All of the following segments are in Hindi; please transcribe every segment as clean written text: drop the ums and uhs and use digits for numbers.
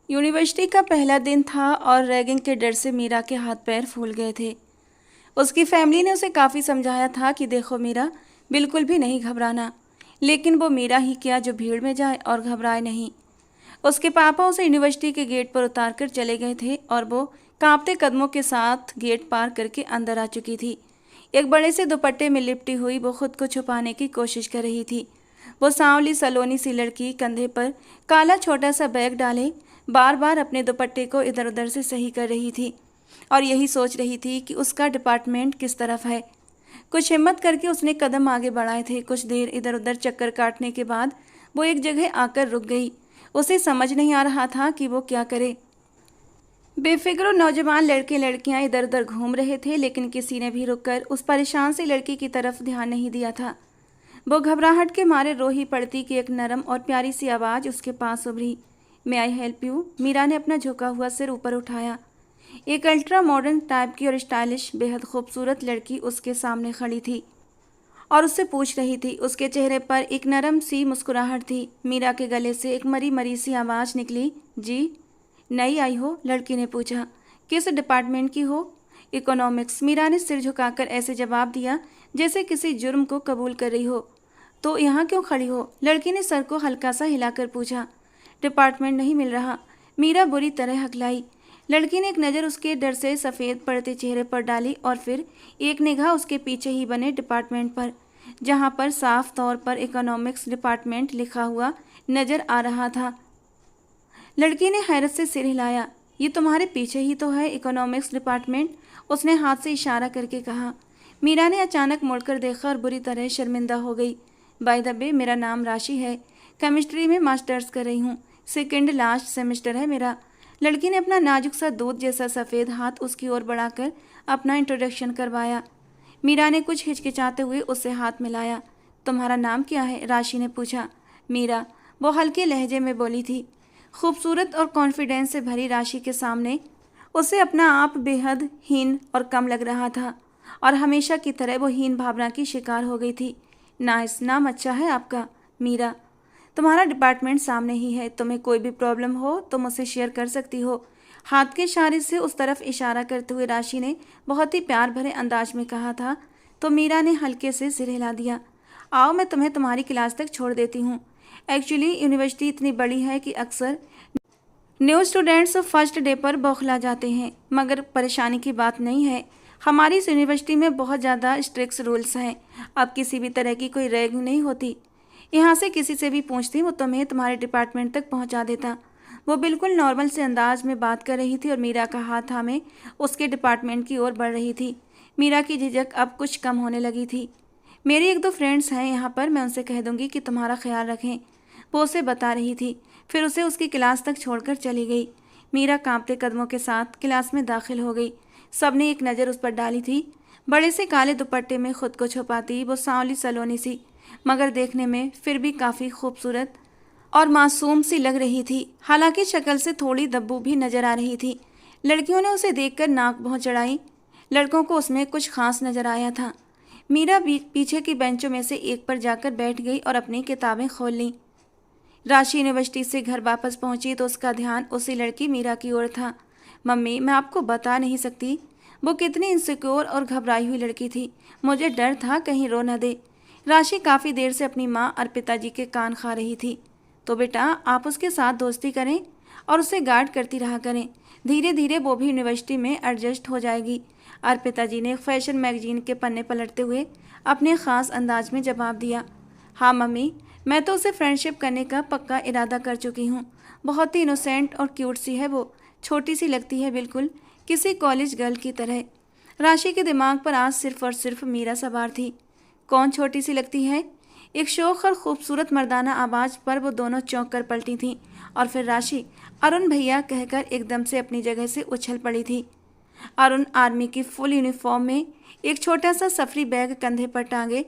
यूनिवर्सिटी का पहला दिन था और रैगिंग के डर से मीरा के हाथ पैर फूल गए थे। उसकी फैमिली ने उसे काफ़ी समझाया था कि देखो मीरा, बिल्कुल भी नहीं घबराना, लेकिन वो मीरा ही क्या जो भीड़ में जाए और घबराए नहीं। उसके पापा उसे यूनिवर्सिटी के गेट पर उतार कर चले गए थे और वो कांपते कदमों के साथ गेट पार करके अंदर आ चुकी थी। एक बड़े से दुपट्टे में लिपटी हुई वो खुद को छुपाने की कोशिश कर रही थी। वो सांवली सलोनी सी लड़की कंधे पर काला छोटा सा बैग डाले बार बार अपने दुपट्टे को इधर उधर से सही कर रही थी और यही सोच रही थी कि उसका डिपार्टमेंट किस तरफ है। कुछ हिम्मत करके उसने कदम आगे बढ़ाए थे। कुछ देर इधर उधर चक्कर काटने के बाद वो एक जगह आकर रुक गई। उसे समझ नहीं आ रहा था कि वो क्या करे। बेफिक्र नौजवान लड़के लड़कियां इधर उधर घूम रहे थे, लेकिन किसी ने भी रुककर उस परेशान सी लड़की की तरफ ध्यान नहीं दिया था। वो घबराहट के मारे रो ही पड़ती कि एक नरम और प्यारी सी आवाज़ उसके पास उभरी। मे आई हेल्प यू? मीरा ने अपना झुका हुआ सिर ऊपर उठाया। एक अल्ट्रा मॉडर्न टाइप की और स्टाइलिश बेहद खूबसूरत लड़की उसके सामने खड़ी थी और उससे पूछ रही थी। उसके चेहरे पर एक नरम सी मुस्कुराहट थी। मीरा के गले से एक मरी मरी सी आवाज़ निकली, जी? नई आई हो? लड़की ने पूछा। किस डिपार्टमेंट की हो? इकोनॉमिक्स। मीरा ने सिर झुकाकर ऐसे जवाब दिया जैसे किसी जुर्म को कबूल कर रही हो। तो यहाँ क्यों खड़ी हो? लड़की ने सर को हल्का सा हिलाकर पूछा। डिपार्टमेंट नहीं मिल रहा। मीरा बुरी तरह हकलाई। लड़की ने एक नज़र उसके डर से सफ़ेद पड़ते चेहरे पर डाली और फिर एक निगाह उसके पीछे ही बने डिपार्टमेंट पर, जहाँ पर साफ तौर पर इकोनॉमिक्स डिपार्टमेंट लिखा हुआ नज़र आ रहा था। लड़की ने हैरत से सिर हिलाया। ये तुम्हारे पीछे ही तो है इकोनॉमिक्स डिपार्टमेंट, उसने हाथ से इशारा करके कहा। मीरा ने अचानक मुड़कर देखा और बुरी तरह शर्मिंदा हो गई। बाय द वे, मेरा नाम राशि है, केमिस्ट्री में मास्टर्स कर रही हूँ, सेकंड लास्ट सेमेस्टर है मेरा। लड़की ने अपना नाजुक सा दूध जैसा सफ़ेद हाथ उसकी ओर बढ़ाकर अपना इंट्रोडक्शन करवाया। मीरा ने कुछ हिचकिचाते हुए उससे हाथ मिलाया। तुम्हारा नाम क्या है? राशि ने पूछा। मीरा, वो हल्के लहजे में बोली थी। खूबसूरत और कॉन्फिडेंस से भरी राशि के सामने उसे अपना आप बेहद हीन और कम लग रहा था और हमेशा की तरह वो हीन भावना की शिकार हो गई थी। नाइस, नाम अच्छा है आपका। मीरा, तुम्हारा डिपार्टमेंट सामने ही है, तुम्हें कोई भी प्रॉब्लम हो तो मुझसे शेयर कर सकती हो। हाथ के इशारे से उस तरफ इशारा करते हुए राशि ने बहुत ही प्यार भरे अंदाज में कहा था। तो मीरा ने हल्के से सिर हिला दिया। आओ, मैं तुम्हें तुम्हारी क्लास तक छोड़ देती हूँ। एक्चुअली यूनिवर्सिटी इतनी बड़ी है कि अक्सर न्यू स्टूडेंट्स फर्स्ट डे पर बौखला जाते हैं, मगर परेशानी की बात नहीं है। हमारी इस यूनिवर्सिटी में बहुत ज़्यादा स्ट्रिक्ट रूल्स हैं। अब किसी भी तरह की कोई रैगिंग नहीं होती। यहाँ से किसी से भी पूछती वो तुम्हें तुम्हारे डिपार्टमेंट तक पहुँचा देता। वो बिल्कुल नॉर्मल से अंदाज में बात कर रही थी और मीरा का हाथ थामे उसके डिपार्टमेंट की ओर बढ़ रही थी। मीरा की झिझक अब कुछ कम होने लगी थी। मेरी एक दो फ्रेंड्स हैं यहाँ पर, मैं उनसे कह दूँगी कि तुम्हारा ख्याल रखें, वो उसे बता रही थी। फिर उसे उसकी क्लास तक छोड़कर चली गई। मीरा कांपते कदमों के साथ क्लास में दाखिल हो गई। सबने एक नज़र उस पर डाली थी। बड़े से काले दुपट्टे में खुद को छुपाती वो सांवली सलोनी सी, मगर देखने में फिर भी काफ़ी खूबसूरत और मासूम सी लग रही थी। हालांकि शक्ल से थोड़ी दब्बू भी नज़र आ रही थी। लड़कियों ने उसे देखकर नाक भौं चढ़ाई। लड़कों को उसमें कुछ खास नज़र आया था। मीरा पीछे की बेंचों में से एक पर जाकर बैठ गई और अपनी किताबें खोल लीं। राशि यूनिवर्सिटी से घर वापस पहुंची तो उसका ध्यान उसी लड़की मीरा की ओर था। मम्मी, मैं आपको बता नहीं सकती वो कितनी इनसिक्योर और घबराई हुई लड़की थी। मुझे डर था कहीं रो न दे। राशि काफ़ी देर से अपनी माँ अर्पिता जी के कान खा रही थी। तो बेटा, आप उसके साथ दोस्ती करें और उसे गार्ड करती रहा करें। धीरे धीरे वो भी यूनिवर्सिटी में एडजस्ट हो जाएगी। अर्पिता जी ने फैशन मैगजीन के पन्ने पलटते हुए अपने ख़ास अंदाज में जवाब दिया। हाँ मम्मी, मैं तो उसे फ्रेंडशिप करने का पक्का इरादा कर चुकी हूँ। बहुत ही इनोसेंट और क्यूट सी है वो, छोटी सी लगती है, बिल्कुल किसी कॉलेज गर्ल की तरह। राशि के दिमाग पर आज सिर्फ और सिर्फ मीरा सवार थी। कौन छोटी सी लगती है? एक शोख और खूबसूरत मर्दाना आवाज़ पर वो दोनों चौंक कर पलटी थीं और फिर राशि अरुण भैया कहकर एकदम से अपनी जगह से उछल पड़ी थी। अरुण आर्मी की फुल यूनिफॉर्म में एक छोटा सा सफरी बैग कंधे पर टांगे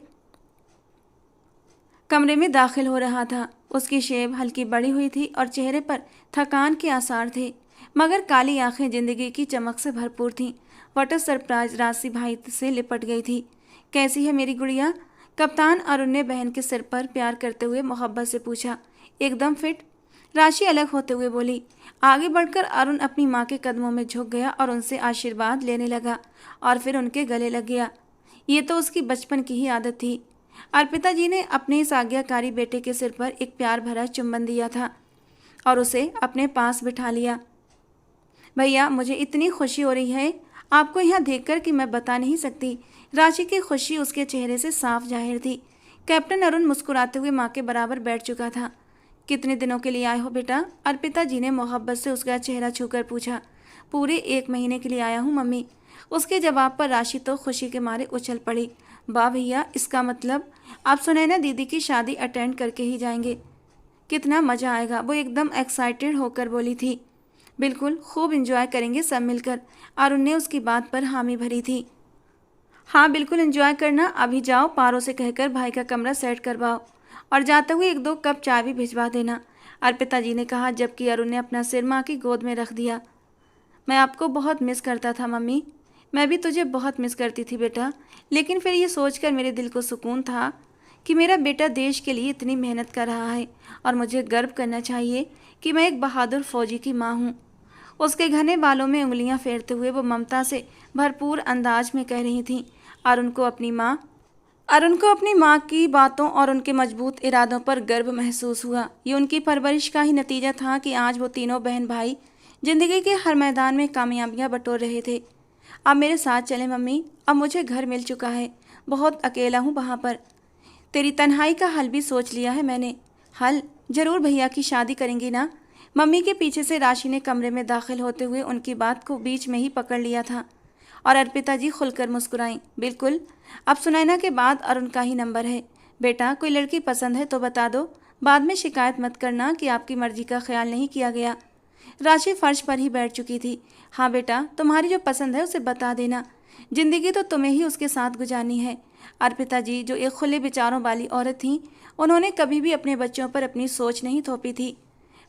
कमरे में दाखिल हो रहा था। उसकी शेव हल्की बढ़ी हुई थी और चेहरे पर थकान के आसार थे, मगर काली आंखें जिंदगी की चमक से भरपूर थीं। What a surprise! राशि भाई से लिपट गई थी। कैसी है मेरी गुड़िया? कप्तान अरुण ने बहन के सिर पर प्यार करते हुए मोहब्बत से पूछा। एकदम फिट। राशि अलग होते हुए बोली। आगे बढ़कर अरुण अपनी माँ के कदमों में झुक गया और उनसे आशीर्वाद लेने लगा और फिर उनके गले लग गया। ये तो उसकी बचपन की ही आदत थी। अर्पिता जी ने अपने इस आज्ञाकारी बेटे के सिर पर एक प्यार भरा चुंबन दिया था और उसे अपने पास बिठा लिया। भैया, मुझे इतनी खुशी हो रही है आपको यहाँ देखकर कि मैं बता नहीं सकती। राशि की खुशी उसके चेहरे से साफ जाहिर थी। कैप्टन अरुण मुस्कुराते हुए माँ के बराबर बैठ चुका था। कितने दिनों के लिए आए हो बेटा? अर्पिता जी ने मोहब्बत से उसका चेहरा छूकर पूछा। पूरे 1 महीने के लिए आया हूँ मम्मी। उसके जवाब पर राशि तो खुशी के मारे उछल पड़ी। वाह भैया, इसका मतलब आप सुनैना दीदी की शादी अटेंड करके ही जाएंगे। कितना मज़ा आएगा, वो एकदम एक्साइटेड होकर बोली थी। बिल्कुल, खूब एंजॉय करेंगे सब मिलकर। अरुण ने उसकी बात पर हामी भरी थी। हाँ बिल्कुल एंजॉय करना। अभी जाओ पारो से कहकर भाई का कमरा सेट करवाओ और जाते हुए 1-2 कप चाय भी भिजवा देना, अर्पिता जी ने कहा, जबकि अरुण ने अपना सिर माँ की गोद में रख दिया। मैं आपको बहुत मिस करता था मम्मी। मैं भी तुझे बहुत मिस करती थी बेटा, लेकिन फिर ये सोचकर मेरे दिल को सुकून था कि मेरा बेटा देश के लिए इतनी मेहनत कर रहा है और मुझे गर्व करना चाहिए कि मैं एक बहादुर फौजी की माँ हूँ। उसके घने बालों में उंगलियां फेरते हुए वो ममता से भरपूर अंदाज में कह रही थीं। अरुण को अपनी माँ की बातों और उनके मजबूत इरादों पर गर्व महसूस हुआ। ये उनकी परवरिश का ही नतीजा था कि आज वो तीनों बहन भाई जिंदगी के हर मैदान में कामयाबियां बटोर रहे थे। अब मेरे साथ चले मम्मी, अब मुझे घर मिल चुका है। बहुत अकेला हूँ वहाँ पर। तेरी तन्हाई का हल भी सोच लिया है मैंने। हल? जरूर भैया की शादी करेंगी ना? मम्मी के पीछे से राशि ने कमरे में दाखिल होते हुए उनकी बात को बीच में ही पकड़ लिया था और अर्पिता जी खुलकर मुस्कुराईं। बिल्कुल, अब सुनैना के बाद अरुण का ही नंबर है। बेटा, कोई लड़की पसंद है तो बता दो, बाद में शिकायत मत करना कि आपकी मर्जी का ख्याल नहीं किया गया। राशि फर्श पर ही बैठ चुकी थी। हाँ बेटा, तुम्हारी जो पसंद है उसे बता देना। जिंदगी तो तुम्हें ही उसके साथ गुजारनी है। अर्पिता जी जो एक खुले विचारों वाली औरत थीं, उन्होंने कभी भी अपने बच्चों पर अपनी सोच नहीं थोपी थी।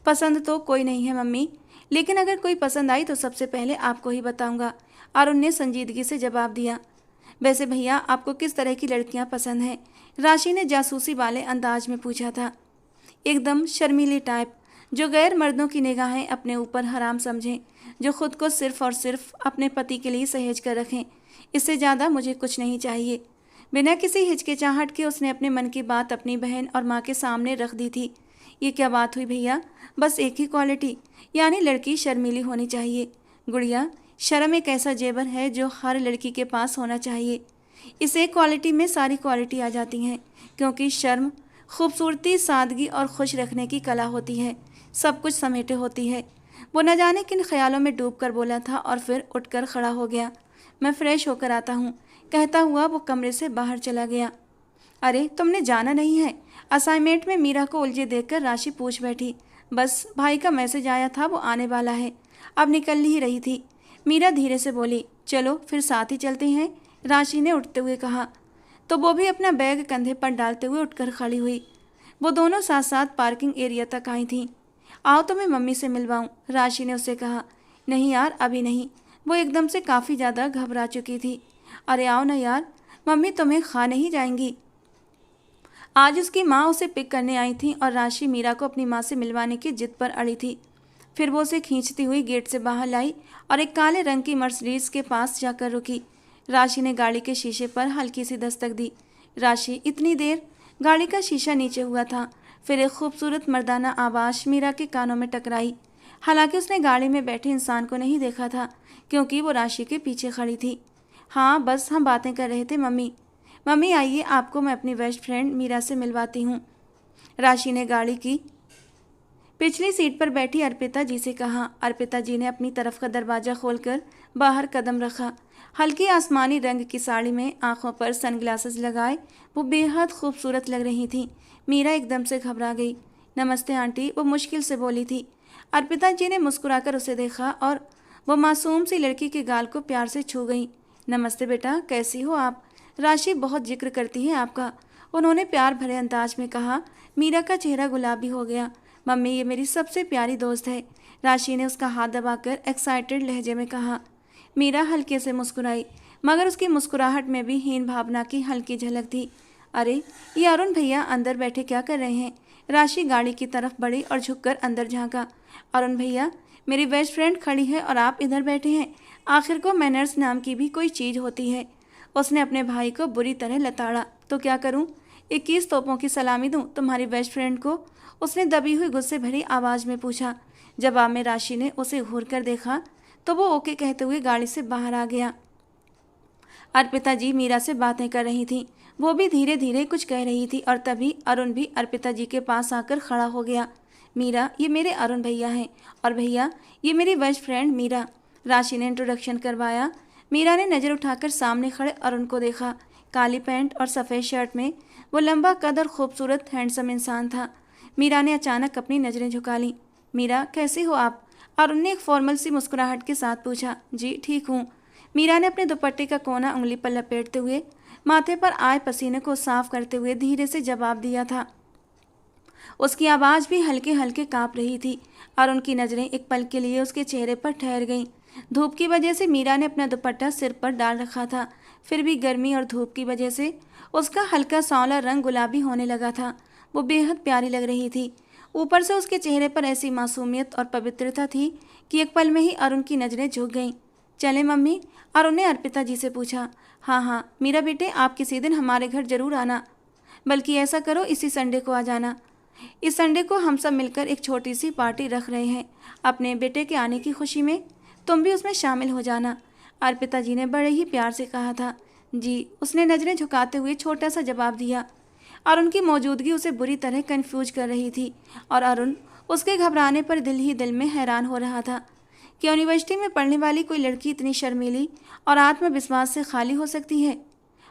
पसंद तो कोई नहीं है मम्मी, लेकिन अगर कोई पसंद आई तो सबसे पहले आपको ही बताऊंगा, अरुण ने संजीदगी से जवाब दिया। वैसे भैया, आपको किस तरह की लड़कियां पसंद हैं? राशि ने जासूसी वाले अंदाज में पूछा था। एकदम शर्मीली टाइप, जो गैर मर्दों की निगाहें अपने ऊपर हराम समझें, जो खुद को सिर्फ और सिर्फ अपने पति के लिए सहेज कर रखें। इससे ज़्यादा मुझे कुछ नहीं चाहिए। बिना किसी हिचकिचाहट के उसने अपने मन की बात अपनी बहन और माँ के सामने रख दी थी। ये क्या बात हुई भैया? बस एक ही क्वालिटी, यानी लड़की शर्मीली होनी चाहिए। गुड़िया, शर्म एक ऐसा जेवर है जो हर लड़की के पास होना चाहिए। इस एक क्वालिटी में सारी क्वालिटी आ जाती हैं, क्योंकि शर्म खूबसूरती, सादगी और खुश रखने की कला होती है, सब कुछ समेटे होती है। वो न जाने किन ख्यालों में डूब कर बोला था और फिर उठकर खड़ा हो गया। मैं फ्रेश होकर आता हूँ, कहता हुआ वो कमरे से बाहर चला गया। अरे, तुमने जाना नहीं है? असाइनमेंट में मीरा को उलझे देखकर राशि पूछ बैठी। बस भाई का मैसेज आया था, वो आने वाला है, अब निकल ही रही थी। मीरा धीरे से बोली। चलो फिर साथ ही चलते हैं, राशि ने उठते हुए कहा। तो वो भी अपना बैग कंधे पर डालते हुए उठकर खड़ी हुई। वो दोनों साथ साथ पार्किंग एरिया तक आई थीं। आओ तो मैं मम्मी से मिलवाऊं, राशि ने उससे कहा। नहीं यार, अभी नहीं। वो एकदम से काफ़ी ज़्यादा घबरा चुकी थी। अरे आओ ना यार, मम्मी तुम्हें खा नहीं जाएंगी। आज उसकी माँ उसे पिक करने आई थी और राशि मीरा को अपनी माँ से मिलवाने की जिद पर अड़ी थी। फिर वो उसे खींचती हुई गेट से बाहर लाई और एक काले रंग की मर्सिडीज के पास जाकर रुकी। राशि ने गाड़ी के शीशे पर हल्की सी दस्तक दी। राशि, इतनी देर? गाड़ी का शीशा नीचे हुआ था। फिर एक खूबसूरत मर्दाना आवाज़ मीरा के कानों में टकराई। हालांकि उसने गाड़ी में बैठे इंसान को नहीं देखा था, क्योंकि वो राशि के पीछे खड़ी थी। हाँ, बस हम बातें कर रहे थे मम्मी। मम्मी आइए, आपको मैं अपनी बेस्ट फ्रेंड मीरा से मिलवाती हूँ। राशि ने गाड़ी की पिछली सीट पर बैठी अर्पिता जी से कहा। अर्पिता जी ने अपनी तरफ का दरवाज़ा खोलकर बाहर कदम रखा। हल्की आसमानी रंग की साड़ी में आंखों पर सनग्लासेस लगाए वो बेहद खूबसूरत लग रही थी। मीरा एकदम से घबरा गई। नमस्ते आंटी, वो मुश्किल से बोली थी। अर्पिता जी ने मुस्कुराकर उसे देखा और वो मासूम सी लड़की के गाल को प्यार से छू गई। नमस्ते बेटा, कैसी हो आप? राशि बहुत जिक्र करती है आपका, उन्होंने प्यार भरे अंदाज में कहा। मीरा का चेहरा गुलाबी हो गया। मम्मी, ये मेरी सबसे प्यारी दोस्त है, राशि ने उसका हाथ दबाकर एक्साइटेड लहजे में कहा। मीरा हल्के से मुस्कुराई, मगर उसकी मुस्कुराहट में भी हीन भावना की हल्की झलक थी। अरे, ये अरुण भैया अंदर बैठे क्या कर रहे हैं? राशि गाड़ी की तरफ बढ़ी और झुककर अंदर झांका। अरुण भैया, मेरी बेस्ट फ्रेंड खड़ी है और आप इधर बैठे हैं। आखिर को मैनर्स नाम की भी कोई चीज़ होती है। उसने अपने भाई को बुरी तरह लताड़ा। तो क्या करूं? 21 तोपों की सलामी दूं तुम्हारी बेस्ट फ्रेंड को? उसने दबी हुई गुस्से भरी आवाज़ में पूछा। जवाब में राशि ने उसे घूर कर देखा तो वो ओके कहते हुए गाड़ी से बाहर आ गया। अर्पिता जी मीरा से बातें कर रही थी। वो भी धीरे धीरे कुछ कह रही थी और तभी अरुण भी अर्पिता जी के पास आकर खड़ा हो गया। मीरा, ये मेरे अरुण भैया हैं, और भैया ये मेरी बेस्ट फ्रेंड मीरा। राशि ने इंट्रोडक्शन करवाया। मीरा ने नज़र उठाकर सामने खड़े अरुण को देखा। काली पैंट और सफ़ेद शर्ट में वो लंबा कद और खूबसूरत हैंडसम इंसान था। मीरा ने अचानक अपनी नज़रें झुका लीं। मीरा, कैसी हो आप? अरुण ने एक फॉर्मल सी मुस्कुराहट के साथ पूछा। जी ठीक हूँ। मीरा ने अपने दुपट्टे का कोना उंगली पर लपेटते हुए माथे पर आए पसीने को साफ करते हुए धीरे से जवाब दिया था। उसकी आवाज़ भी हल्के हल्के काँप रही थी। अरुण की नज़रें एक पल के लिए उसके चेहरे पर ठहर गईं। धूप की वजह से मीरा ने अपना दुपट्टा सिर पर डाल रखा था, फिर भी गर्मी और धूप की वजह से उसका हल्का सांवला रंग गुलाबी होने लगा था। वो बेहद प्यारी लग रही थी। ऊपर से उसके चेहरे पर ऐसी मासूमियत और पवित्रता थी कि एक पल में ही अरुण की नज़रें झुक गईं। चले मम्मी? अरुण ने अर्पिता जी से पूछा। हाँ हाँ मीरा बेटे, आप किसी दिन हमारे घर जरूर आना। बल्कि ऐसा करो, इसी संडे को आ जाना। इस संडे को हम सब मिलकर एक छोटी सी पार्टी रख रहे हैं अपने बेटे के आने की खुशी में। तुम भी उसमें शामिल हो जाना। अर्पिता जी ने बड़े ही प्यार से कहा था। जी, उसने नज़रें झुकाते हुए छोटा सा जवाब दिया। अरुण की मौजूदगी उसे बुरी तरह कंफ्यूज कर रही थी और अरुण उसके घबराने पर दिल ही दिल में हैरान हो रहा था कि यूनिवर्सिटी में पढ़ने वाली कोई लड़की इतनी शर्मीली और आत्मविश्वास से खाली हो सकती है।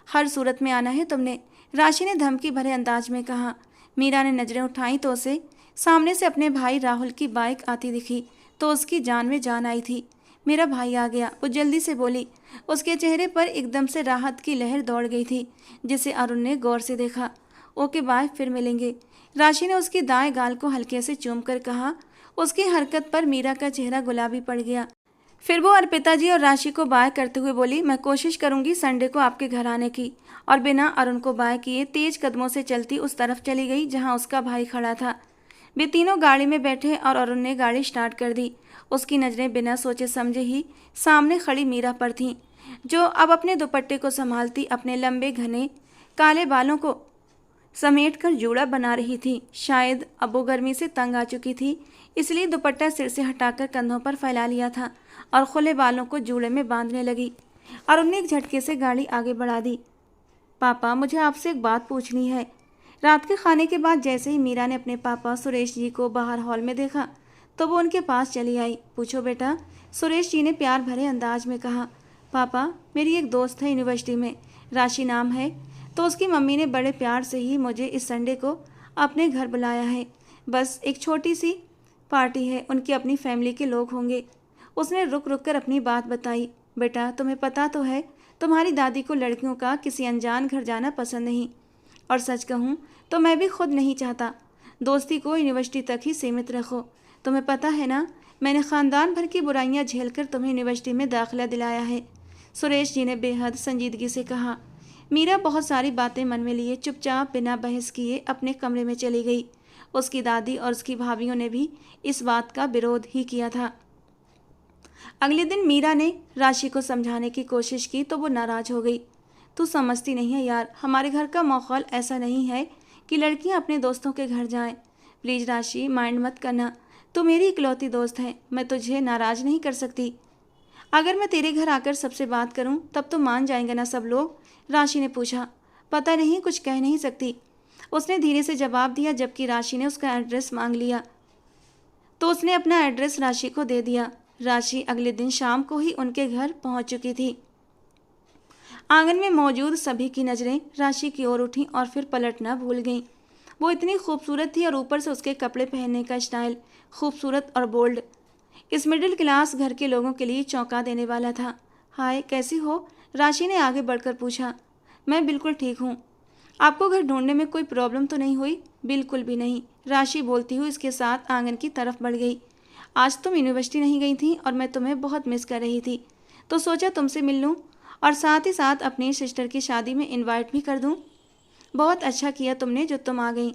हर सूरत में आना है तुमने, राशि ने धमकी भरे अंदाज में कहा। मीरा ने नज़रें उठाई तो उसे सामने से अपने भाई राहुल की बाइक आती दिखी तो उसकी जान में जान आई थी। मेरा भाई आ गया, वो जल्दी से बोली। उसके चेहरे पर एकदम से राहत की लहर दौड़ गई थी, जिसे अरुण ने गौर से देखा। ओके बाय, फिर मिलेंगे। राशि ने उसकी दाएं गाल को हल्के से चूम कर कहा। उसकी हरकत पर मीरा का चेहरा गुलाबी पड़ गया। फिर वो अर्पिता जी और राशि को बाय करते हुए बोली, मैं कोशिश करूंगी संडे को आपके घर आने की। और बिना अरुण को बाय किए तेज कदमों से चलती उस तरफ चली गई जहां उसका भाई खड़ा था। वे तीनों गाड़ी में बैठे और अरुण ने गाड़ी स्टार्ट कर दी। उसकी नज़रें बिना सोचे समझे ही सामने खड़ी मीरा पर थीं, जो अब अपने दुपट्टे को संभालती अपने लंबे घने काले बालों को समेट कर जूड़ा बना रही थी। शायद अब वो गर्मी से तंग आ चुकी थी, इसलिए दुपट्टा सिर से हटाकर कंधों पर फैला लिया था और खुले बालों को जूड़े में बांधने लगी। अरुण ने एक झटके से गाड़ी आगे बढ़ा दी। पापा, मुझे आपसे एक बात पूछनी है। रात के खाने के बाद जैसे ही मीरा ने अपने पापा सुरेश जी को बाहर हॉल में देखा तो वो उनके पास चली आई। पूछो बेटा, सुरेश जी ने प्यार भरे अंदाज में कहा। पापा, मेरी एक दोस्त है यूनिवर्सिटी में, राशि नाम है, तो उसकी मम्मी ने बड़े प्यार से ही मुझे इस संडे को अपने घर बुलाया है। बस एक छोटी सी पार्टी है, उनकी अपनी फैमिली के लोग होंगे। उसने रुक रुक कर अपनी बात बताई। बेटा, तुम्हें पता तो है तुम्हारी दादी को लड़कियों का किसी अनजान घर जाना पसंद नहीं, और सच कहूँ तो मैं भी खुद नहीं चाहता। दोस्ती को यूनिवर्सिटी तक ही सीमित रखो। तुम्हें पता है ना, मैंने ख़ानदान भर की बुराइयां झेलकर तुम्हें यूनिवर्सिटी में दाखिला दिलाया है। सुरेश जी ने बेहद संजीदगी से कहा। मीरा बहुत सारी बातें मन में लिए चुपचाप बिना बहस किए अपने कमरे में चली गई। उसकी दादी और उसकी भाभियों ने भी इस बात का विरोध ही किया था। अगले दिन मीरा ने राशि को समझाने की कोशिश की तो वो नाराज़ हो गई। तू समझती नहीं है यार, हमारे घर का माहौल ऐसा नहीं है कि लड़कियां अपने दोस्तों के घर जाएं। प्लीज़ राशि, माइंड मत करना, तू मेरी इकलौती दोस्त है, मैं तुझे नाराज़ नहीं कर सकती। अगर मैं तेरे घर आकर सबसे बात करूं तब तो मान जाएंगे ना सब लोग? राशि ने पूछा। पता नहीं, कुछ कह नहीं सकती, उसने धीरे से जवाब दिया। जबकि राशि ने उसका एड्रेस मांग लिया तो उसने अपना एड्रेस राशि को दे दिया। राशि अगले दिन शाम को ही उनके घर पहुंच चुकी थी। आंगन में मौजूद सभी की नज़रें राशि की ओर उठी और फिर पलटना भूल गईं। वो इतनी खूबसूरत थी और ऊपर से उसके कपड़े पहनने का स्टाइल खूबसूरत और बोल्ड, इस मिडिल क्लास घर के लोगों के लिए चौंका देने वाला था। हाय, कैसी हो? राशि ने आगे बढ़कर पूछा। मैं बिल्कुल ठीक हूँ। आपको घर ढूंढने में कोई प्रॉब्लम तो नहीं हुई? बिल्कुल भी नहीं, राशि बोलती हुई इसके साथ आंगन की तरफ बढ़ गई। आज तुम यूनिवर्सिटी नहीं गई थी और मैं तुम्हें बहुत मिस कर रही थी, तो सोचा तुमसे मिल लूँ और साथ ही साथ अपनी सिस्टर की शादी में इनवाइट भी कर दूँ। बहुत अच्छा किया तुमने जो तुम आ गई।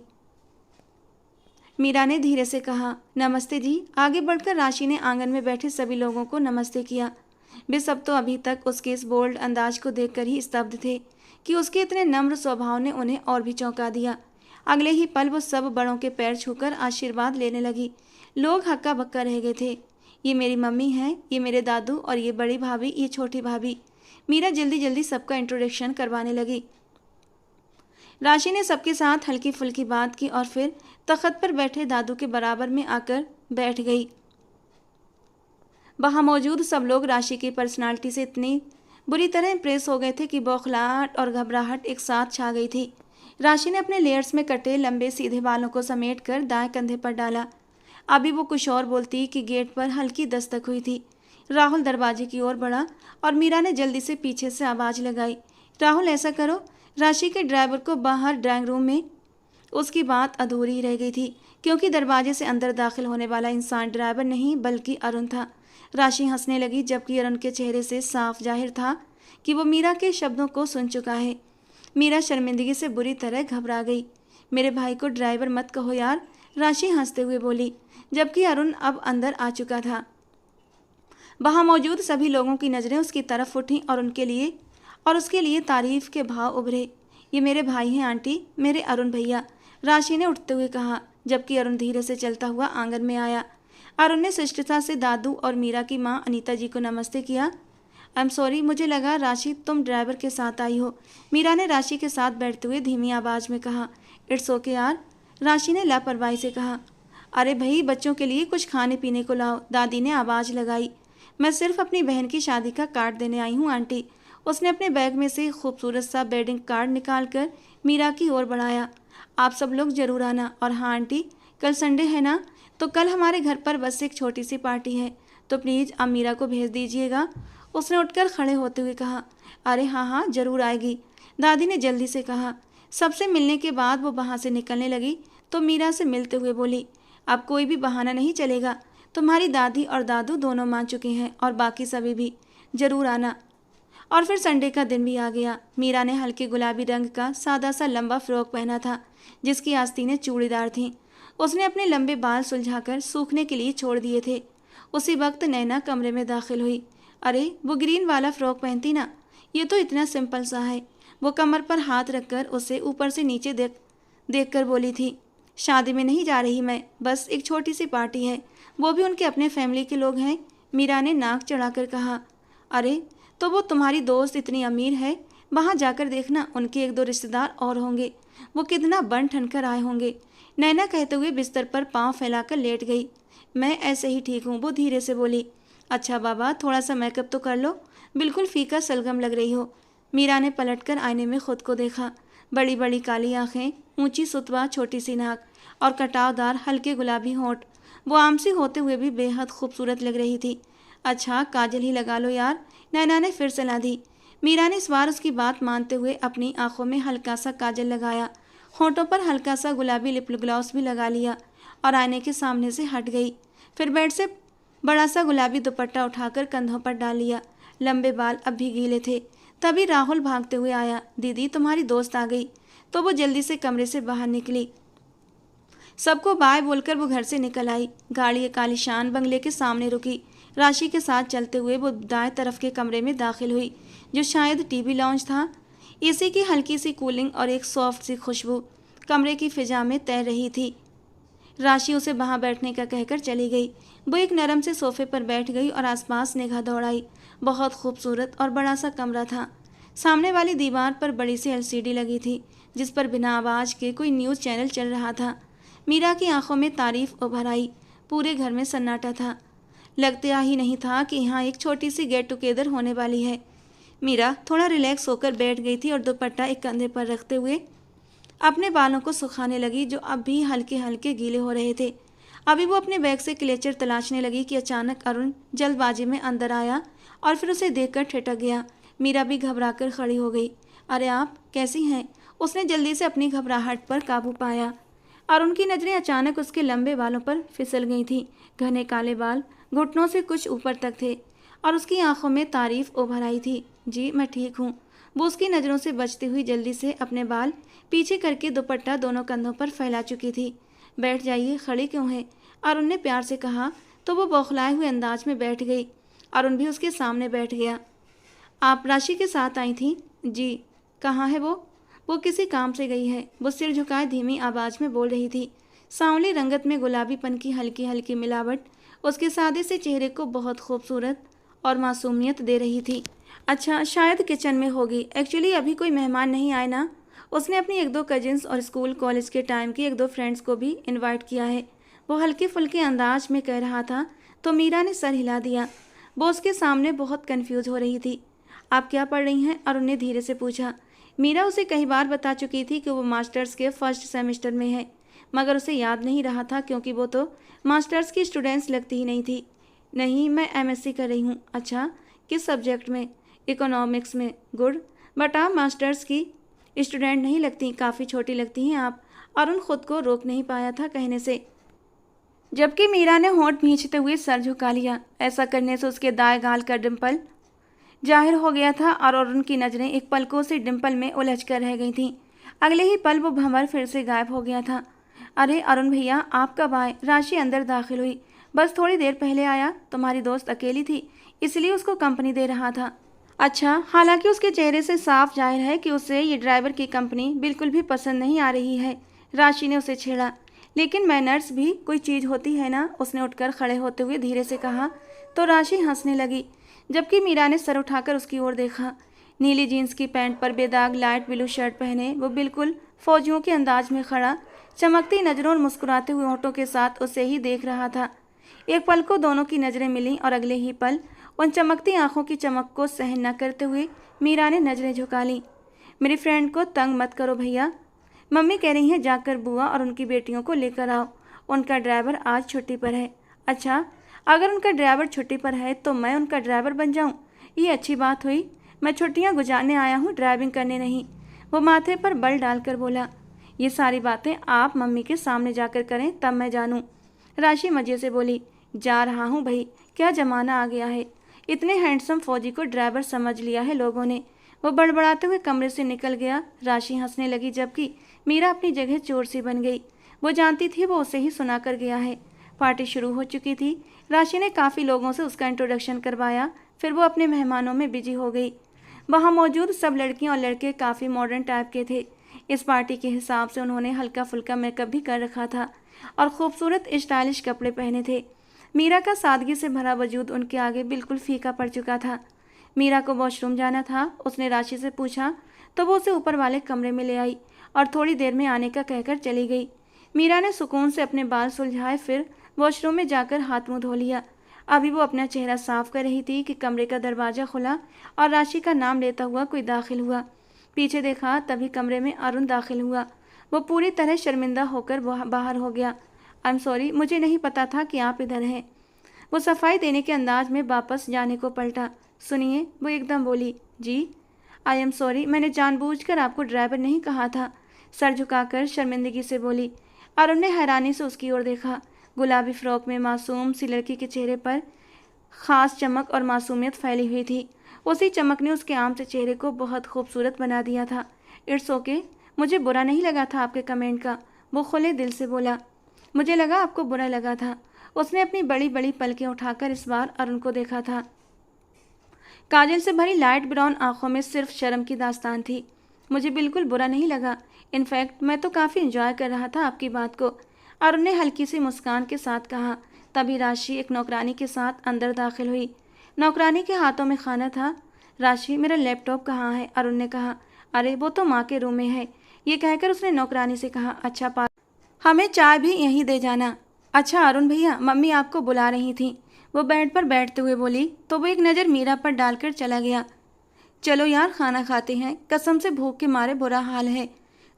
मीरा ने धीरे से कहा। नमस्ते जी। आगे बढ़कर राशि ने आंगन में बैठे सभी लोगों को नमस्ते किया। वे सब तो अभी तक उसके इस बोल्ड अंदाज को देखकर ही स्तब्ध थे कि उसके इतने नम्र स्वभाव ने उन्हें और भी चौंका दिया। अगले ही पल वो सब बड़ों के पैर छूकर आशीर्वाद लेने लगी। लोग हक्का बक्का रह गए थे। ये मेरी मम्मी है, ये मेरे दादू, और ये बड़ी भाभी, ये छोटी भाभी। मीरा जल्दी जल्दी सबका इंट्रोडक्शन करवाने लगी। राशि ने सबके साथ हल्की फुल्की बात की और फिर तख्त पर बैठे दादू के बराबर में आकर बैठ गई। वहां मौजूद सब लोग राशि की पर्सनालिटी से इतनी बुरी तरह इम्प्रेस हो गए थे कि बौखलाहट और घबराहट एक साथ छा गई थी। राशि ने अपने लेयर्स में कटे लंबे सीधे बालों को समेट कर दाएं कंधे पर डाला। अभी वो कुछ और बोलती कि गेट पर हल्की दस्तक हुई थी। राहुल दरवाजे की ओर बढ़ा और मीरा ने जल्दी से पीछे से आवाज़ लगाई, राहुल ऐसा करो। राशि के ड्राइवर को बाहर ड्राइंग रूम में। उसकी बात अधूरी ही रह गई थी क्योंकि दरवाजे से अंदर दाखिल होने वाला इंसान ड्राइवर नहीं बल्कि अरुण था। राशि हंसने लगी जबकि अरुण के चेहरे से साफ जाहिर था कि वो मीरा के शब्दों को सुन चुका है। मीरा शर्मिंदगी से बुरी तरह घबरा गई। मेरे भाई को ड्राइवर मत कहो यार, राशि हंसते हुए बोली, जबकि अरुण अब अंदर आ चुका था। वहां मौजूद सभी लोगों की नज़रें उसकी तरफ उठीं और उसके लिए तारीफ के भाव उभरे। ये मेरे भाई हैं आंटी, मेरे अरुण भैया, राशि ने उठते हुए कहा, जबकि अरुण धीरे से चलता हुआ आंगन में आया। अरुण ने शिष्टता से दादू और मीरा की माँ अनीता जी को नमस्ते किया। आई एम सॉरी, मुझे लगा राशि तुम ड्राइवर के साथ आई हो, मीरा ने राशि के साथ बैठते हुए धीमी आवाज़ में कहा। इट्स ओके यार, राशि ने लापरवाही से कहा। अरे भाई, बच्चों के लिए कुछ खाने पीने को लाओ, दादी ने आवाज़ लगाई। मैं सिर्फ अपनी बहन की शादी का कार्ड देने आई हूँ आंटी। उसने अपने बैग में से खूबसूरत सा वेडिंग कार्ड निकालकर मीरा की ओर बढ़ाया। आप सब लोग जरूर आना। और हाँ आंटी, कल संडे है ना, तो कल हमारे घर पर बस एक छोटी सी पार्टी है, तो प्लीज़ आप मीरा को भेज दीजिएगा, उसने उठकर खड़े होते हुए कहा। अरे हाँ हाँ, ज़रूर आएगी, दादी ने जल्दी से कहा। सबसे मिलने के बाद वो वहाँ से निकलने लगी तो मीरा से मिलते हुए बोली, अब कोई भी बहाना नहीं चलेगा, तुम्हारी दादी और दादू दोनों मान चुके हैं और बाकी सभी भी, ज़रूर आना। और फिर संडे का दिन भी आ गया। मीरा ने हल्के गुलाबी रंग का सादा सा लंबा फ्रॉक पहना था जिसकी आस्तीनें चूड़ीदार थीं। उसने अपने लंबे बाल सुलझाकर सूखने के लिए छोड़ दिए थे। उसी वक्त नैना कमरे में दाखिल हुई। अरे वो ग्रीन वाला फ्रॉक पहनती ना, ये तो इतना सिंपल सा है। वो कमर पर हाथ रखकर उसे ऊपर से नीचे देख कर बोली थी, शादी में नहीं जा रही मैं, बस एक छोटी सी पार्टी है, वो भी उनके अपने फैमिली के लोग हैं। मीरा ने नाक चढ़ाकर कहा। अरे तो वो तुम्हारी दोस्त इतनी अमीर है, वहाँ जाकर देखना, उनके एक दो रिश्तेदार और होंगे, वो कितना बन ठन कर आए होंगे। नैना कहते हुए बिस्तर पर पाँव फैलाकर लेट गई। मैं ऐसे ही ठीक हूँ, वो धीरे से बोली। अच्छा बाबा, थोड़ा सा मेकअप तो कर लो, बिल्कुल फीका सलगम लग रही हो। मीरा ने पलटकर आईने में खुद को देखा। बड़ी बड़ी काली आंखें, ऊंची सुतवा, छोटी सी नाक और कटावदार हल्के गुलाबी होंठ। वो आमसी होते हुए भी बेहद खूबसूरत लग रही थी। अच्छा काजल ही लगा लो यार, नैना ने फिर सलाह दी। मीरा ने इस बार उसकी बात मानते हुए अपनी आंखों में हल्का सा काजल लगाया, होंठों पर हल्का सा गुलाबी लिप ग्लॉस भी लगा लिया और आईने के सामने से हट गई। फिर बेड से बड़ा सा गुलाबी दुपट्टा उठाकर कंधों पर डाल लिया। लंबे बाल अब भी गीले थे। तभी राहुल भागते हुए आया। दीदी तुम्हारी दोस्त आ गई। तो वो जल्दी से कमरे से बाहर निकली। सबको बाय बोलकर वो घर से निकल आई। गाड़ी एक आलीशान बंगले के सामने रुकी। राशि के साथ चलते हुए वो दाएं तरफ के कमरे में दाखिल हुई जो शायद टीवी लॉन्च था। एसी की हल्की सी कूलिंग और एक सॉफ्ट सी खुशबू कमरे की फिजा में तैर रही थी। राशि उसे वहां बैठने का कहकर चली गई। वो एक नरम से सोफे पर बैठ गई और आसपास निगाह दौड़ाई। बहुत खूबसूरत और बड़ा सा कमरा था। सामने वाली दीवार पर बड़ी सी एलसीडी लगी थी जिस पर बिना आवाज़ के कोई न्यूज़ चैनल चल रहा था। मीरा की आंखों में तारीफ उभर आई। पूरे घर में सन्नाटा था। लगता ही नहीं था कि यहाँ एक छोटी सी गेट टुगेदर होने वाली है। मीरा थोड़ा रिलैक्स होकर बैठ गई थी और दुपट्टा एक कंधे पर रखते हुए अपने बालों को सुखाने लगी जो अब भी हल्के हल्के गीले हो रहे थे। अभी वो अपने बैग से क्लेचर तलाशने लगी कि अचानक अरुण जल्दबाजी में अंदर आया और फिर उसे देखकर ठिठक गया। मीरा भी घबराकर खड़ी हो गई। अरे आप कैसी हैं? उसने जल्दी से अपनी घबराहट पर काबू पाया। अरुण की नज़रें अचानक उसके लंबे बालों पर फिसल गई थीं। घने काले बाल घुटनों से कुछ ऊपर तक थे और उसकी आंखों में तारीफ उभर आई थी। जी मैं ठीक हूँ। वो उसकी नज़रों से बचती हुई जल्दी से अपने बाल पीछे करके दुपट्टा दोनों कंधों पर फैला चुकी थी। बैठ जाइए, खड़ी क्यों है? अरुण ने प्यार से कहा तो वो बौखलाए हुए अंदाज में बैठ गई। अरुण भी उसके सामने बैठ गया। आप राशि के साथ आई थी? जी। कहाँ है वो? वो किसी काम से गई है। वो सिर झुकाए धीमी आवाज में बोल रही थी। सांवली रंगत में गुलाबीपन की हल्की हल्की मिलावट उसके सादे से चेहरे को बहुत खूबसूरत और मासूमियत दे रही थी। अच्छा, शायद किचन में होगी। एक्चुअली अभी कोई मेहमान नहीं आए ना। उसने अपनी एक दो कजिन्स और स्कूल कॉलेज के टाइम की एक दो फ्रेंड्स को भी इनवाइट किया है। वो हल्के फुल्के अंदाज में कह रहा था तो मीरा ने सर हिला दिया। वो उसके सामने बहुत कंफ्यूज हो रही थी। आप क्या पढ़ रही हैं? अरुण ने धीरे से पूछा। मीरा उसे कई बार बता चुकी थी कि वो मास्टर्स के फर्स्ट सेमेस्टर में है, मगर उसे याद नहीं रहा था क्योंकि वो तो मास्टर्स की स्टूडेंट्स लगती ही नहीं थी। नहीं, मैं एमएससी कर रही हूँ। अच्छा, किस सब्जेक्ट में? इकोनॉमिक्स में। गुड, बट आप मास्टर्स की स्टूडेंट नहीं लगती, काफ़ी छोटी लगती हैं आप। अरुण खुद को रोक नहीं पाया था कहने से, जबकि मीरा ने होंठ भींचते हुए सर झुका लिया। ऐसा करने से उसके दाएं गाल का डिम्पल जाहिर हो गया था और अरुण की नज़रें एक पलकों से डिम्पल में उलझ कर रह गई थीं। अगले ही पल वो भंवर फिर से गायब हो गया था। अरे अरुण भैया, आप कब आए? राशि अंदर दाखिल हुई। बस थोड़ी देर पहले आया। तुम्हारी दोस्त अकेली थी, इसलिए उसको कंपनी दे रहा था। अच्छा, हालांकि उसके चेहरे से साफ जाहिर है कि उसे ये ड्राइवर की कंपनी बिल्कुल भी पसंद नहीं आ रही है। राशि ने उसे छेड़ा। लेकिन मैनर्स भी कोई चीज़ होती है ना, उसने उठकर खड़े होते हुए धीरे से कहा। तो राशि हंसने लगी, जबकि मीरा ने सर उठाकर उसकी ओर देखा। नीली जीन्स की पैंट पर बेदाग लाइट ब्लू शर्ट पहने वो बिल्कुल फौजियों के अंदाज में खड़ा, चमकती नज़रों और मुस्कुराते हुए होंठों के साथ उसे ही देख रहा था। एक पल को दोनों की नज़रें मिलीं और अगले ही पल उन चमकती आंखों की चमक को सहन न करते हुए मीरा ने नज़रें झुका लीं। मेरी फ्रेंड को तंग मत करो भैया, मम्मी कह रही हैं जाकर बुआ और उनकी बेटियों को लेकर आओ। उनका ड्राइवर आज छुट्टी पर है। अच्छा, अगर उनका ड्राइवर छुट्टी पर है तो मैं उनका ड्राइवर बन जाऊं? ये अच्छी बात हुई। मैं छुट्टियां गुजारने आया हूं, ड्राइविंग करने नहीं। वो माथे पर बल डालकर बोला। ये सारी बातें आप मम्मी के सामने जाकर करें, तब मैं जानूं। राशि मजे से बोली। जा रहा हूँ भाई, क्या ज़माना आ गया है। इतने हैंडसम फौजी को ड्राइवर समझ लिया है लोगों ने। वो बड़बड़ाते हुए कमरे से निकल गया। राशि हंसने लगी, जबकि मीरा अपनी जगह चोर सी बन गई। वो जानती थी वो उसे ही सुना कर गया है। पार्टी शुरू हो चुकी थी। राशि ने काफ़ी लोगों से उसका इंट्रोडक्शन करवाया, फिर वो अपने मेहमानों में बिजी हो गई। वहाँ मौजूद सब लड़कियाँ और लड़के काफ़ी मॉडर्न टाइप के थे। इस पार्टी के हिसाब से उन्होंने हल्का फुल्का मेकअप भी कर रखा था और खूबसूरत स्टाइलिश कपड़े पहने थे। मीरा का सादगी से भरा वजूद उनके आगे बिल्कुल फीका पड़ चुका था। मीरा को वॉशरूम जाना था। उसने राशि से पूछा तो वो उसे ऊपर वाले कमरे में ले आई और थोड़ी देर में आने का कहकर चली गई। मीरा ने सुकून से अपने बाल सुलझाए, फिर वॉशरूम में जाकर हाथ मुंह धो लिया। अभी वो अपना चेहरा साफ कर रही थी कि कमरे का दरवाज़ा खुला और राशि का नाम लेता हुआ कोई दाखिल हुआ। पीछे देखा, तभी कमरे में अरुण दाखिल हुआ। वो पूरी तरह शर्मिंदा होकर बाहर हो गया। आई एम सॉरी, मुझे नहीं पता था कि आप इधर हैं। वो सफाई देने के अंदाज में वापस जाने को पलटा। सुनिए, वो एकदम बोली। जी। आई एम सॉरी, मैंने जानबूझकर आपको ड्राइवर नहीं कहा था, सर झुकाकर शर्मिंदगी से बोली। अरुण ने हैरानी से उसकी ओर देखा। गुलाबी फ्रॉक में मासूम सी लड़की के चेहरे पर खास चमक और मासूमियत फैली हुई थी। उसी चमक ने उसके आम से चेहरे को बहुत खूबसूरत बना दिया था। इट्स ओके, मुझे बुरा नहीं लगा था आपके कमेंट का, वो खुले दिल से बोला। मुझे लगा आपको बुरा लगा था। उसने अपनी बड़ी बड़ी पलकें उठाकर इस बार अरुण को देखा था। काजल से भरी लाइट ब्राउन आंखों में सिर्फ शर्म की दास्तान थी। मुझे बिल्कुल बुरा नहीं लगा, इनफैक्ट मैं तो काफ़ी इंजॉय कर रहा था आपकी बात को, अरुण ने हल्की सी मुस्कान के साथ कहा। तभी राशि एक नौकरानी के साथ अंदर दाखिल हुई। नौकरानी के हाथों में खाना था। राशि, मेरा लैपटॉप कहाँ है? अरुण ने कहा। अरे वो तो माँ के रूम में है। ये कहकर उसने नौकरानी से कहा, अच्छा पा, हमें चाय भी यहीं दे जाना। अच्छा अरुण भैया, मम्मी आपको बुला रही थी, वो बेड पर बैठते हुए बोली। तो वो एक नज़र मीरा पर डालकर चला गया। चलो यार, खाना खाते हैं, कसम से भूख के मारे बुरा हाल है।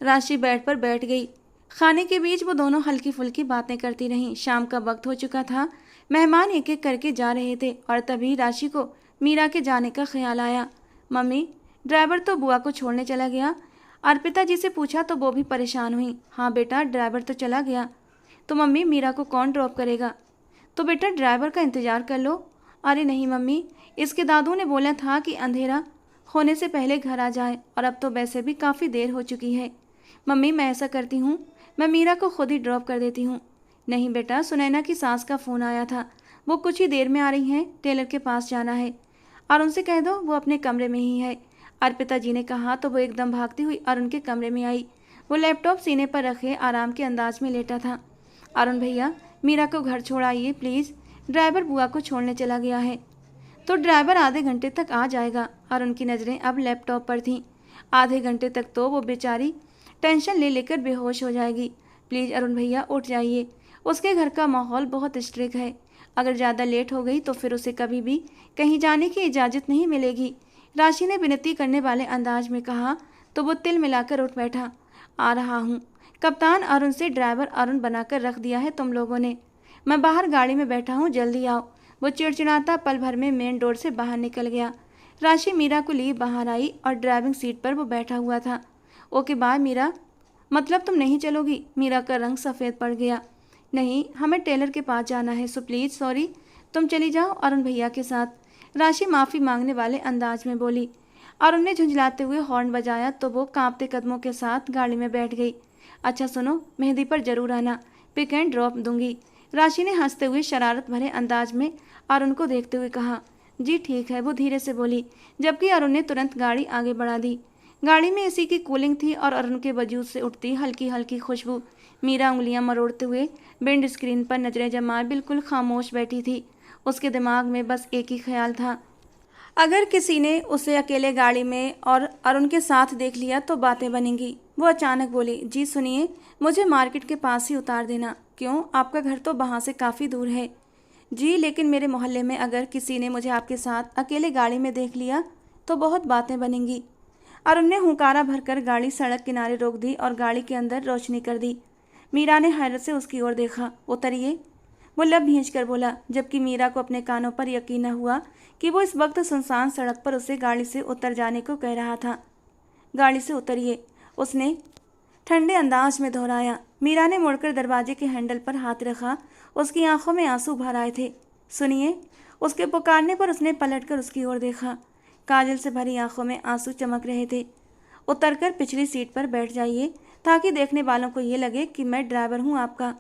राशि बेड पर बैठ गई। खाने के बीच वो दोनों हल्की फुल्की बातें करती रहीं। शाम का वक्त हो चुका था। मेहमान एक एक करके जा रहे थे और तभी राशि को मीरा के जाने का ख्याल आया। मम्मी, ड्राइवर तो बुआ को छोड़ने चला गया। अर्पिता जी से पूछा तो वो भी परेशान हुई। हाँ बेटा, ड्राइवर तो चला गया। तो मम्मी, मीरा को कौन ड्रॉप करेगा? तो बेटा ड्राइवर का इंतज़ार कर लो। अरे नहीं मम्मी, इसके दादू ने बोला था कि अंधेरा होने से पहले घर आ जाए और अब तो वैसे भी काफ़ी देर हो चुकी है। मम्मी, मैं ऐसा करती हूँ, मैं मीरा को खुद ही ड्रॉप कर देती हूँ। नहीं बेटा, सुनैना की सास का फ़ोन आया था, वो कुछ ही देर में आ रही हैं, टेलर के पास जाना है और उनसे कह दो वो अपने कमरे में ही है। अर्पिता जी ने कहा तो वो एकदम भागती हुई अरुण के कमरे में आई। वो लैपटॉप सीने पर रखे आराम के अंदाज में लेटा था। अरुण भैया, मीरा को घर छोड़ आइए प्लीज़, ड्राइवर बुआ को छोड़ने चला गया है। तो ड्राइवर आधे घंटे तक आ जाएगा। अरुण की नज़रें अब लैपटॉप पर थीं। आधे घंटे तक तो वो बेचारी टेंशन ले लेकर बेहोश हो जाएगी। प्लीज़ अरुण भैया उठ जाइए, उसके घर का माहौल बहुत स्ट्रिक्ट है। अगर ज़्यादा लेट हो गई तो फिर उसे कभी भी कहीं जाने की इजाज़त नहीं मिलेगी। राशि ने विनती करने वाले अंदाज में कहा तो वो तिल मिलाकर उठ बैठा। आ रहा हूँ। कप्तान अरुण से ड्राइवर अरुण बनाकर रख दिया है तुम लोगों ने। मैं बाहर गाड़ी में बैठा हूँ, जल्दी आओ। वो चिड़चिड़ाता पल भर में मेन डोर से बाहर निकल गया। राशि मीरा को लिए बाहर आई और ड्राइविंग सीट पर वो बैठा हुआ था। Okay bye Meera. मतलब तुम नहीं चलोगी? मीरा का रंग सफ़ेद पड़ गया। नहीं, हमें टेलर के पास जाना है, सो प्लीज़ सॉरी, तुम चली जाओ अरुण भैया के साथ। राशि माफ़ी मांगने वाले अंदाज में बोली। अरुण ने झुंझलाते हुए हॉर्न बजाया तो वो कांपते कदमों के साथ गाड़ी में बैठ गई। अच्छा सुनो, मेहंदी पर जरूर आना, पिक एंड ड्रॉप दूंगी। राशि ने हंसते हुए शरारत भरे अंदाज में अरुण को देखते हुए कहा। जी ठीक है, वो धीरे से बोली, जबकि अरुण ने तुरंत गाड़ी आगे बढ़ा दी। गाड़ी में एसी की कूलिंग थी और अरुण के वजूद से उठती हल्की हल्की खुशबू। मीरा उंगलियां मरोड़ते हुए विंड स्क्रीन पर नजरें जमाए बिल्कुल खामोश बैठी थी। उसके दिमाग में बस एक ही ख्याल था, अगर किसी ने उसे अकेले गाड़ी में और अरुण के साथ देख लिया तो बातें बनेंगी। वो अचानक बोली, जी सुनिए, मुझे मार्केट के पास ही उतार देना। क्यों, आपका घर तो वहाँ से काफ़ी दूर है। जी लेकिन मेरे मोहल्ले में अगर किसी ने मुझे आपके साथ अकेले गाड़ी में देख लिया तो बहुत बातें बनेंगी। अरुण ने हुंकारा भरकर गाड़ी सड़क किनारे रोक दी और गाड़ी के अंदर रोशनी कर दी। मीरा ने हैरत से उसकी ओर देखा। उतरिए, वो लब भींच कर बोला, जबकि मीरा को अपने कानों पर यकीन न हुआ कि वो इस वक्त सुनसान सड़क पर उसे गाड़ी से उतर जाने को कह रहा था। गाड़ी से उतरिए, उसने ठंडे अंदाज में दोहराया। मीरा ने मुड़कर दरवाजे के हैंडल पर हाथ रखा। उसकी आंखों में आंसू भर आए थे। सुनिए, उसके पुकारने पर उसने पलटकर उसकी ओर देखा। काजल से भरी आंखों में आंसू चमक रहे थे। उतरकर पिछली सीट पर बैठ जाइए ताकि देखने वालों को ये लगे कि मैं ड्राइवर हूँ आपका,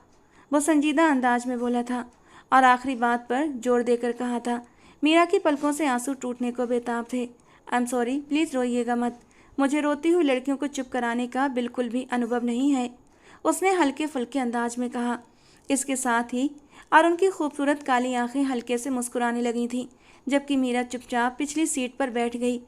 वो संजीदा अंदाज में बोला था और आखिरी बात पर जोर देकर कहा था। मीरा की पलकों से आंसू टूटने को बेताब थे। आई एम सॉरी, प्लीज़ रोइएगा मत, मुझे रोती हुई लड़कियों को चुप कराने का बिल्कुल भी अनुभव नहीं है, उसने हल्के फुल्के अंदाज में कहा। इसके साथ ही अरुण की खूबसूरत काली आंखें हल्के से मुस्कुराने लगी थीं, जबकि मीरा चुपचाप पिछली सीट पर बैठ गई।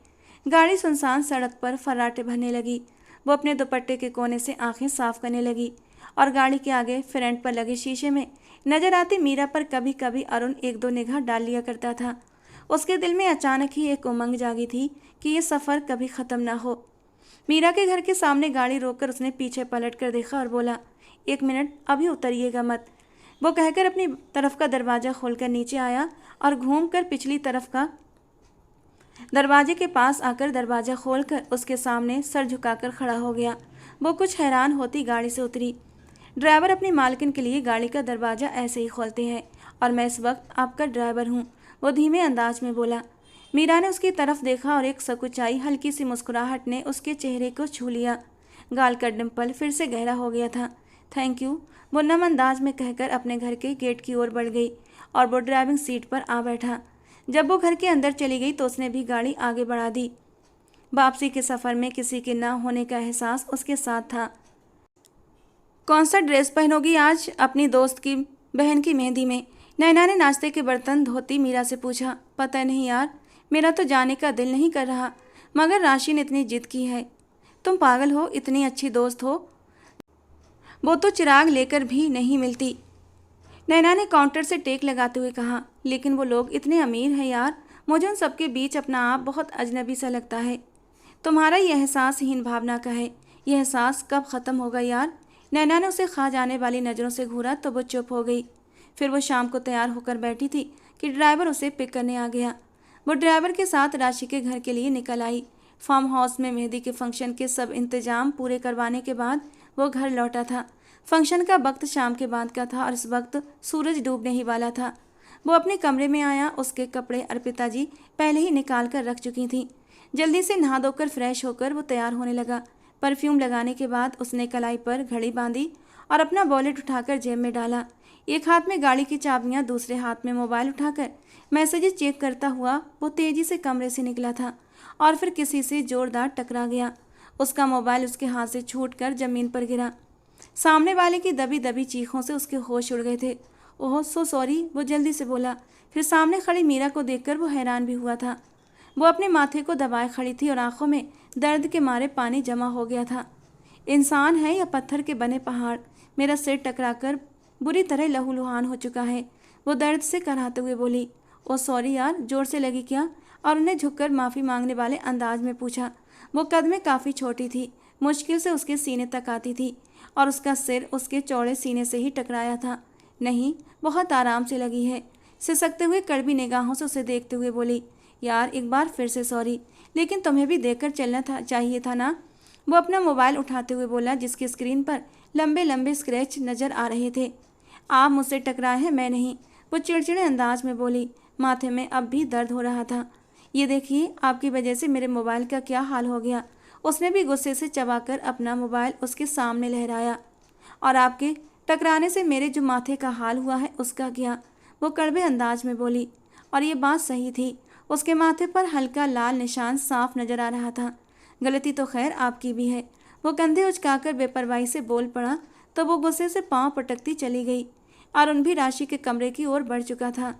गाड़ी सुनसान सड़क पर फर्राटे भरने लगी। वो अपने दुपट्टे के कोने से आंखें साफ करने लगी और गाड़ी के आगे फ्रंट पर लगे शीशे में नजर आती मीरा पर कभी कभी अरुण एक दो निगाह डाल लिया करता था। उसके दिल में अचानक ही एक उमंग जागी थी कि ये सफ़र कभी ख़त्म ना हो। मीरा के घर के सामने गाड़ी रोककर उसने पीछे पलट कर देखा और बोला, एक मिनट, अभी उतरिएगा मत। वो कहकर अपनी तरफ का दरवाज़ा खोलकर नीचे आया और घूमकर पिछली तरफ का दरवाजे के पास आकर दरवाज़ा खोलकर उसके सामने सर झुकाकर खड़ा हो गया। वो कुछ हैरान होती गाड़ी से उतरी। ड्राइवर अपनी मालकिन के लिए गाड़ी का दरवाज़ा ऐसे ही खोलते हैं और मैं इस वक्त आपका ड्राइवर हूँ, वो धीमे अंदाज में बोला। मीरा ने उसकी तरफ देखा और एक सकुचाई हल्की सी मुस्कुराहट ने उसके चेहरे को छू लिया। गाल का डिम्पल फिर से गहरा हो गया था। थैंक यू, वो नम अंदाज में कहकर अपने घर के गेट की ओर बढ़ गई और वो ड्राइविंग सीट पर आ बैठा। जब वो घर के अंदर चली गई तो उसने भी गाड़ी आगे बढ़ा दी। वापसी के सफ़र में किसी के ना होने का एहसास उसके साथ था। कौन सा ड्रेस पहनोगी आज अपनी दोस्त की बहन की मेहंदी में? नैना ने नाश्ते के बर्तन धोती मीरा से पूछा। पता नहीं यार, मेरा तो जाने का दिल नहीं कर रहा, मगर राशि ने इतनी जिद की है। तुम पागल हो, इतनी अच्छी दोस्त हो, वो तो चिराग लेकर भी नहीं मिलती। नैना ने काउंटर से टेक लगाते हुए कहा। लेकिन वो लोग इतने अमीर हैं यार, मुझे उन सबके बीच अपना आप बहुत अजनबी सा लगता है। तुम्हारा ये एहसास हीन भावना का है, यह एहसास कब ख़त्म होगा यार? नैना ने उसे खा जाने वाली नज़रों से घूरा तो वो चुप हो गई। फिर वो शाम को तैयार होकर बैठी थी कि ड्राइवर उसे पिक करने आ गया। वो ड्राइवर के साथ राशि के घर के लिए निकल आई। फार्म हाउस में मेहंदी के फंक्शन के सब इंतजाम पूरे करवाने के बाद वो घर लौटा था। फंक्शन का वक्त शाम के बाद का था और इस वक्त सूरज डूबने ही वाला था। वो अपने कमरे में आया। उसके कपड़े अर्पिता जी पहले ही निकाल कर रख चुकी थीं। जल्दी से नहा धोकर फ्रेश होकर वो तैयार होने लगा। परफ्यूम लगाने के बाद उसने कलाई पर घड़ी बांधी और अपना वॉलेट उठाकर जेब में डाला। एक हाथ में गाड़ी की चाबियां, दूसरे हाथ में मोबाइल उठाकर मैसेजेस चेक करता हुआ वो तेजी से कमरे से निकला था और फिर किसी से जोरदार टकरा गया। उसका मोबाइल उसके हाथ से छूटकर जमीन पर गिरा। सामने वाले की दबी दबी चीखों से उसके होश उड़ गए थे। ओह सो सॉरी, वो जल्दी से बोला। फिर सामने खड़ी मीरा को देखकर वो हैरान भी हुआ था। वो अपने माथे को दबाए खड़ी थी और आंखों में दर्द के मारे पानी जमा हो गया था। इंसान है या पत्थर के बने पहाड़, मेरा सिर टकराकर बुरी तरह लहूलुहान हो चुका है, वो दर्द से कराहते हुए बोली। ओ सॉरी यार, जोर से लगी क्या? और उन्हें झुककर माफ़ी मांगने वाले अंदाज में पूछा। वो कद में काफ़ी छोटी थी, मुश्किल से उसके सीने तक आती थी और उसका सिर उसके चौड़े सीने से ही टकराया था। नहीं, बहुत आराम से लगी है, सिसकते हुए कड़वी निगाहों से उसे देखते हुए बोली। यार एक बार फिर से सॉरी, लेकिन तुम्हें भी देखकर चलना था चाहिए था ना। वो अपना मोबाइल उठाते हुए बोला, जिसकी स्क्रीन पर लंबे लंबे स्क्रैच नजर आ रहे थे। आप मुझसे टकराए हैं, मैं नहीं, वो चिड़चिड़े अंदाज में बोली। माथे में अब भी दर्द हो रहा था। ये देखिए, आपकी वजह से मेरे मोबाइल का क्या हाल हो गया। उसने भी गुस्से से चबाकर अपना मोबाइल उसके सामने लहराया। और आपके टकराने से मेरे जो माथे का हाल हुआ है उसका क्या, वो कड़वे अंदाज में बोली। और ये बात सही थी, उसके माथे पर हल्का लाल निशान साफ नजर आ रहा था। गलती तो खैर आपकी भी है, वो कंधे उचकाकर बेपरवाही से बोल पड़ा। तो वो गुस्से से पांव पटकती चली गई। अरुण भी राशि के कमरे की ओर बढ़ चुका था।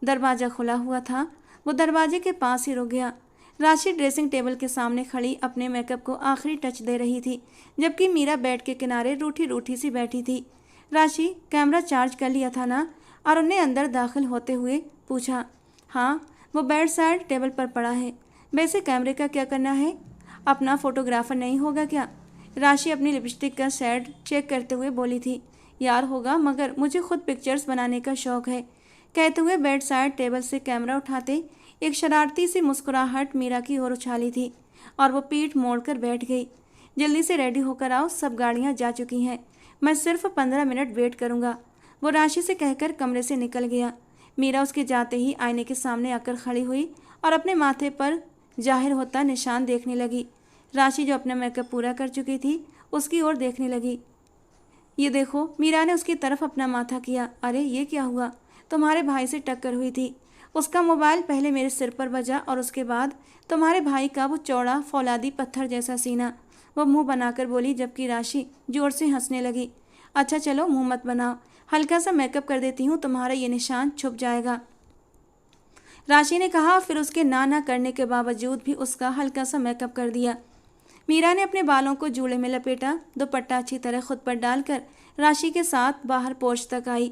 दरवाज़ा खुला हुआ था, वो दरवाजे के पास ही रुक गया। राशि ड्रेसिंग टेबल के सामने खड़ी अपने मेकअप को आखिरी टच दे रही थी, जबकि मीरा बेड के किनारे रूठी रूठी सी बैठी थी। राशि, कैमरा चार्ज कर लिया था ना? अरुण ने अंदर दाखिल होते हुए पूछा। हाँ, वो बेड साइड टेबल पर पड़ा है। वैसे कैमरे का क्या करना है? अपना फोटोग्राफर नहीं होगा क्या? राशि अपनी लिपस्टिक का शेड चेक करते हुए बोली थी। यार होगा, मगर मुझे खुद पिक्चर्स बनाने का शौक है। कहते हुए बेड साइड टेबल से कैमरा उठाते एक शरारती सी मुस्कुराहट मीरा की ओर उछाली थी और वो पीठ मोड़कर बैठ गई। जल्दी से रेडी होकर आओ, सब गाड़ियाँ जा चुकी हैं, मैं सिर्फ 15 मिनट वेट करूँगा, वो राशि से कहकर कमरे से निकल गया। मीरा उसके जाते ही आईने के सामने आकर खड़ी हुई और अपने माथे पर जाहिर होता निशान देखने लगी। राशि जो अपना मेकअप पूरा कर चुकी थी उसकी ओर देखने लगी। ये देखो, मीरा ने उसकी तरफ अपना माथा किया। अरे ये क्या हुआ? तुम्हारे भाई से टक्कर हुई थी, उसका मोबाइल पहले मेरे सिर पर बजा और उसके बाद तुम्हारे भाई का वो चौड़ा फौलादी पत्थर जैसा सीना, वो मुंह बनाकर बोली, जबकि राशि जोर से हंसने लगी। अच्छा चलो मुंह मत बनाओ, हल्का सा मेकअप कर देती हूँ, तुम्हारा ये निशान छुप जाएगा, राशि ने कहा। फिर उसके ना करने के बावजूद भी उसका हल्का सा मेकअप कर दिया। मीरा ने अपने बालों को जूड़े में लपेटा, दुपट्टा अच्छी तरह खुद पर डालकर राशि के साथ बाहर पोर्च तक आई।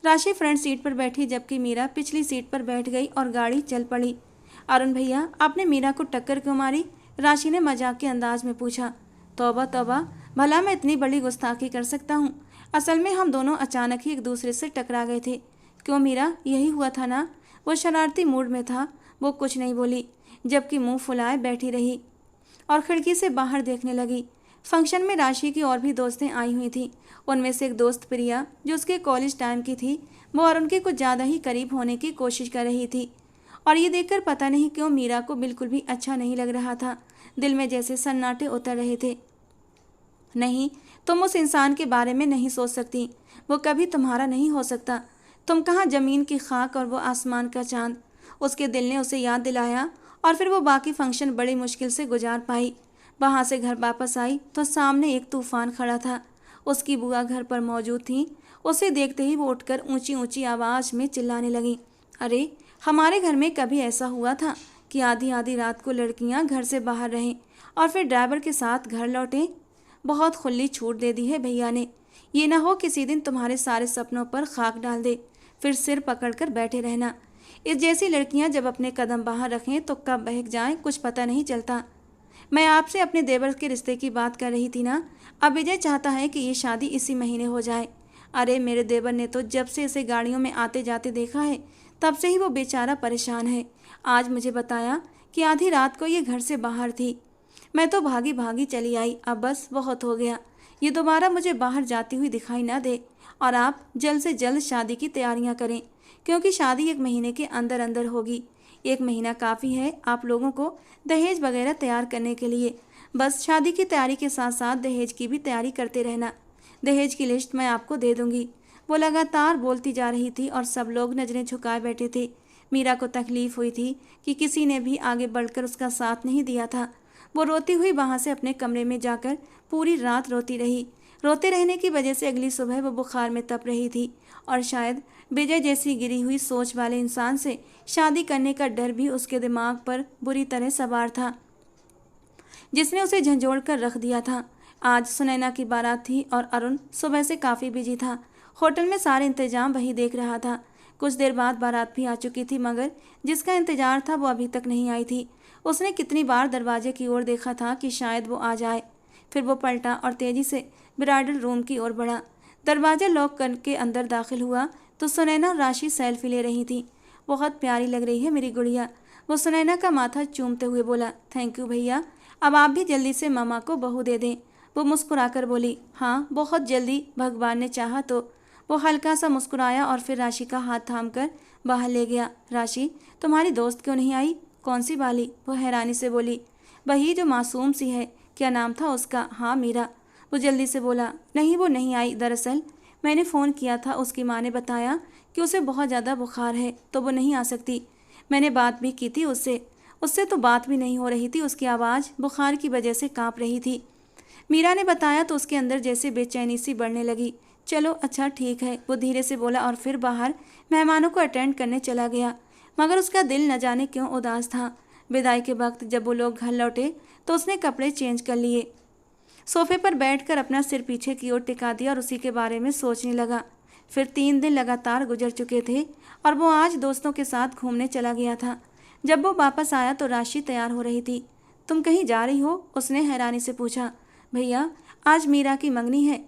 राशि फ्रंट सीट पर बैठी, जबकि मीरा पिछली सीट पर बैठ गई और गाड़ी चल पड़ी। अरुण भैया, आपने मीरा को टक्कर क्यों मारी? राशि ने मजाक के अंदाज में पूछा। तौबा तौबा, भला मैं इतनी बड़ी गुस्ताखी कर सकता हूँ? असल में हम दोनों अचानक ही एक दूसरे से टकरा गए थे। क्यों मीरा, यही हुआ था ना? वो शरारती मूड में था, वो कुछ नहीं बोली, जबकि मुंह फुलाए बैठी रही और खिड़की से बाहर देखने लगी। फंक्शन में राशि की और भी दोस्तें आई हुई थीं। उनमें से एक दोस्त प्रिया, जो उसके कॉलेज टाइम की थी, वो अरुण के कुछ ज़्यादा ही करीब होने की कोशिश कर रही थी। और ये देखकर पता नहीं क्यों मीरा को बिल्कुल भी अच्छा नहीं लग रहा था। दिल में जैसे सन्नाटे उतर रहे थे। नहीं, तुम उस इंसान के बारे में नहीं सोच सकती, वो कभी तुम्हारा नहीं हो सकता। तुम कहाँ ज़मीन की खाक और वो आसमान का चांद। उसके दिल ने उसे याद दिलाया और फिर वो बाकी फंक्शन बड़ी मुश्किल से गुजार पाई। वहाँ से घर वापस आई तो सामने एक तूफान खड़ा था। उसकी बुआ घर पर मौजूद थी। उसे देखते ही वो उठकर ऊंची ऊंची आवाज़ में चिल्लाने लगी। अरे, हमारे घर में कभी ऐसा हुआ था कि आधी आधी रात को लड़कियां घर से बाहर रहें और फिर ड्राइवर के साथ घर लौटें? बहुत खुली छूट दे दी है भैया ने। ये ना हो किसी दिन तुम्हारे सारे सपनों पर खाक डाल दे, फिर सिर पकड़कर बैठे रहना। इस जैसी लड़कियां जब अपने कदम बाहर रखें तो कब बहक जाएं कुछ पता नहीं चलता। मैं आपसे अपने देवर के रिश्ते की बात कर रही थी ना। अब विजय चाहता है कि ये शादी इसी महीने हो जाए। अरे, मेरे देवर ने तो जब से इसे गाड़ियों में आते जाते देखा है तब से ही वो बेचारा परेशान है। आज मुझे बताया कि आधी रात को ये घर से बाहर थी। मैं तो भागी भागी चली आई। अब बस बहुत हो गया, ये दोबारा मुझे बाहर जाती हुई दिखाई ना दे और आप जल्द से जल्द शादी की तैयारियां करें, क्योंकि शादी 1 महीने के अंदर अंदर होगी। 1 महीना काफ़ी है आप लोगों को दहेज वगैरह तैयार करने के लिए। बस शादी की तैयारी के साथ साथ दहेज की भी तैयारी करते रहना। दहेज की लिस्ट मैं आपको दे दूंगी। वो लगातार बोलती जा रही थी और सब लोग नजरें झुकाए बैठे थे। मीरा को तकलीफ हुई थी कि किसी ने भी आगे बढ़कर उसका साथ नहीं दिया था। वो रोती हुई वहां से अपने कमरे में जाकर पूरी रात रोती रही। रोते रहने की वजह से अगली सुबह वो बुखार में तप रही थी और शायद विजय जैसी गिरी हुई सोच वाले इंसान से शादी करने का डर भी उसके दिमाग पर बुरी तरह सवार था, जिसने उसे झंझोड़ कर रख दिया था। आज सुनैना की बारात थी और अरुण सुबह से काफ़ी बिजी था। होटल में सारे इंतजाम वही देख रहा था। कुछ देर बाद बारात भी आ चुकी थी, मगर जिसका इंतजार था वो अभी तक नहीं आई थी। उसने कितनी बार दरवाजे की ओर देखा था कि शायद वो आ जाए। फिर वो पलटा और तेजी से ब्राइडल रूम की ओर बढ़ा। दरवाजा लॉक करके अंदर दाखिल हुआ तो सुनैना और राशि सेल्फी ले रही थी। बहुत प्यारी लग रही है मेरी गुड़िया, वो सुनैना का माथा चूमते हुए बोला। थैंक यू भैया, अब आप भी जल्दी से मामा को बहू दे दें। वो मुस्कुराकर बोली, हाँ बहुत जल्दी, भगवान ने चाहा तो। वो हल्का सा मुस्कुराया और फिर राशि का हाथ थामकर बाहर ले गया। राशि, तुम्हारी दोस्त क्यों नहीं आई? कौन सी वाली? वो हैरानी से बोली। वही जो मासूम सी है, क्या नाम था उसका? हाँ मीरा, वो जल्दी से बोला। नहीं वो नहीं आई, दरअसल मैंने फ़ोन किया था, उसकी माँ ने बताया कि उसे बहुत ज़्यादा बुखार है तो वो नहीं आ सकती। मैंने बात भी की थी उससे, उससे तो बात भी नहीं हो रही थी, उसकी आवाज़ बुखार की वजह से काँप रही थी। मीरा ने बताया तो उसके अंदर जैसे बेचैनी सी बढ़ने लगी। चलो अच्छा ठीक है, वो धीरे से बोला और फिर बाहर मेहमानों को अटेंड करने चला गया। मगर उसका दिल न जाने क्यों उदास था। विदाई के वक्त जब वो लोग घर लौटे तो उसने कपड़े चेंज कर लिए, सोफे पर बैठकर अपना सिर पीछे की ओर टिका दिया और उसी के बारे में सोचने लगा। फिर 3 दिन लगातार गुजर चुके थे और वो आज दोस्तों के साथ घूमने चला गया था। जब वो वापस आया तो राशि तैयार हो रही थी। तुम कहीं जा रही हो? उसने हैरानी से पूछा। भैया आज मीरा की मंगनी है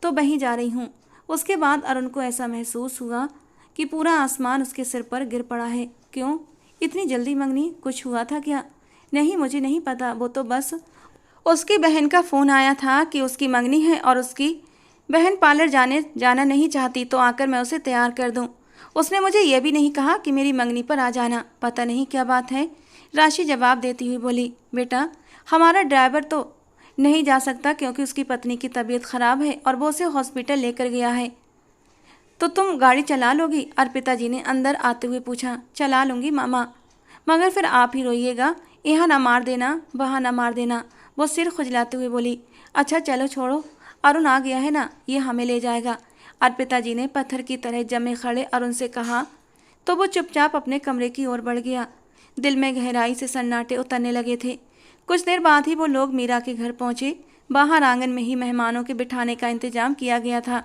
तो वहीं जा रही हूँ। उसके बाद अरुण को ऐसा महसूस हुआ कि पूरा आसमान उसके सिर पर गिर पड़ा है। क्यों इतनी जल्दी मंगनी? कुछ हुआ था क्या? नहीं मुझे नहीं पता, वो तो बस उसकी बहन का फ़ोन आया था कि उसकी मंगनी है और उसकी बहन पार्लर जाना नहीं चाहती तो आकर मैं उसे तैयार कर दूं। उसने मुझे यह भी नहीं कहा कि मेरी मंगनी पर आ जाना। पता नहीं क्या बात है, राशि जवाब देती हुई बोली। बेटा हमारा ड्राइवर तो नहीं जा सकता क्योंकि उसकी पत्नी की तबीयत खराब है और वो उसे हॉस्पिटल लेकर गया है। तो तुम गाड़ी चला लोगी? अर्पिता जी ने अंदर आते हुए पूछा। चला लूँगी मामा, मगर फिर आप ही रोइएगा, यहाँ ना मार देना वहाँ ना मार देना, वो सिर खुजलाते हुए बोली। अच्छा चलो छोड़ो, अरुण आ गया है ना, ये हमें ले जाएगा। अर्पिता जी ने पत्थर की तरह जमे खड़े अरुण से कहा तो वो चुपचाप अपने कमरे की ओर बढ़ गया। दिल में गहराई से सन्नाटे उतरने लगे थे। कुछ देर बाद ही वो लोग मीरा के घर पहुंचे। बाहर आंगन में ही मेहमानों के बिठाने का इंतजाम किया गया था।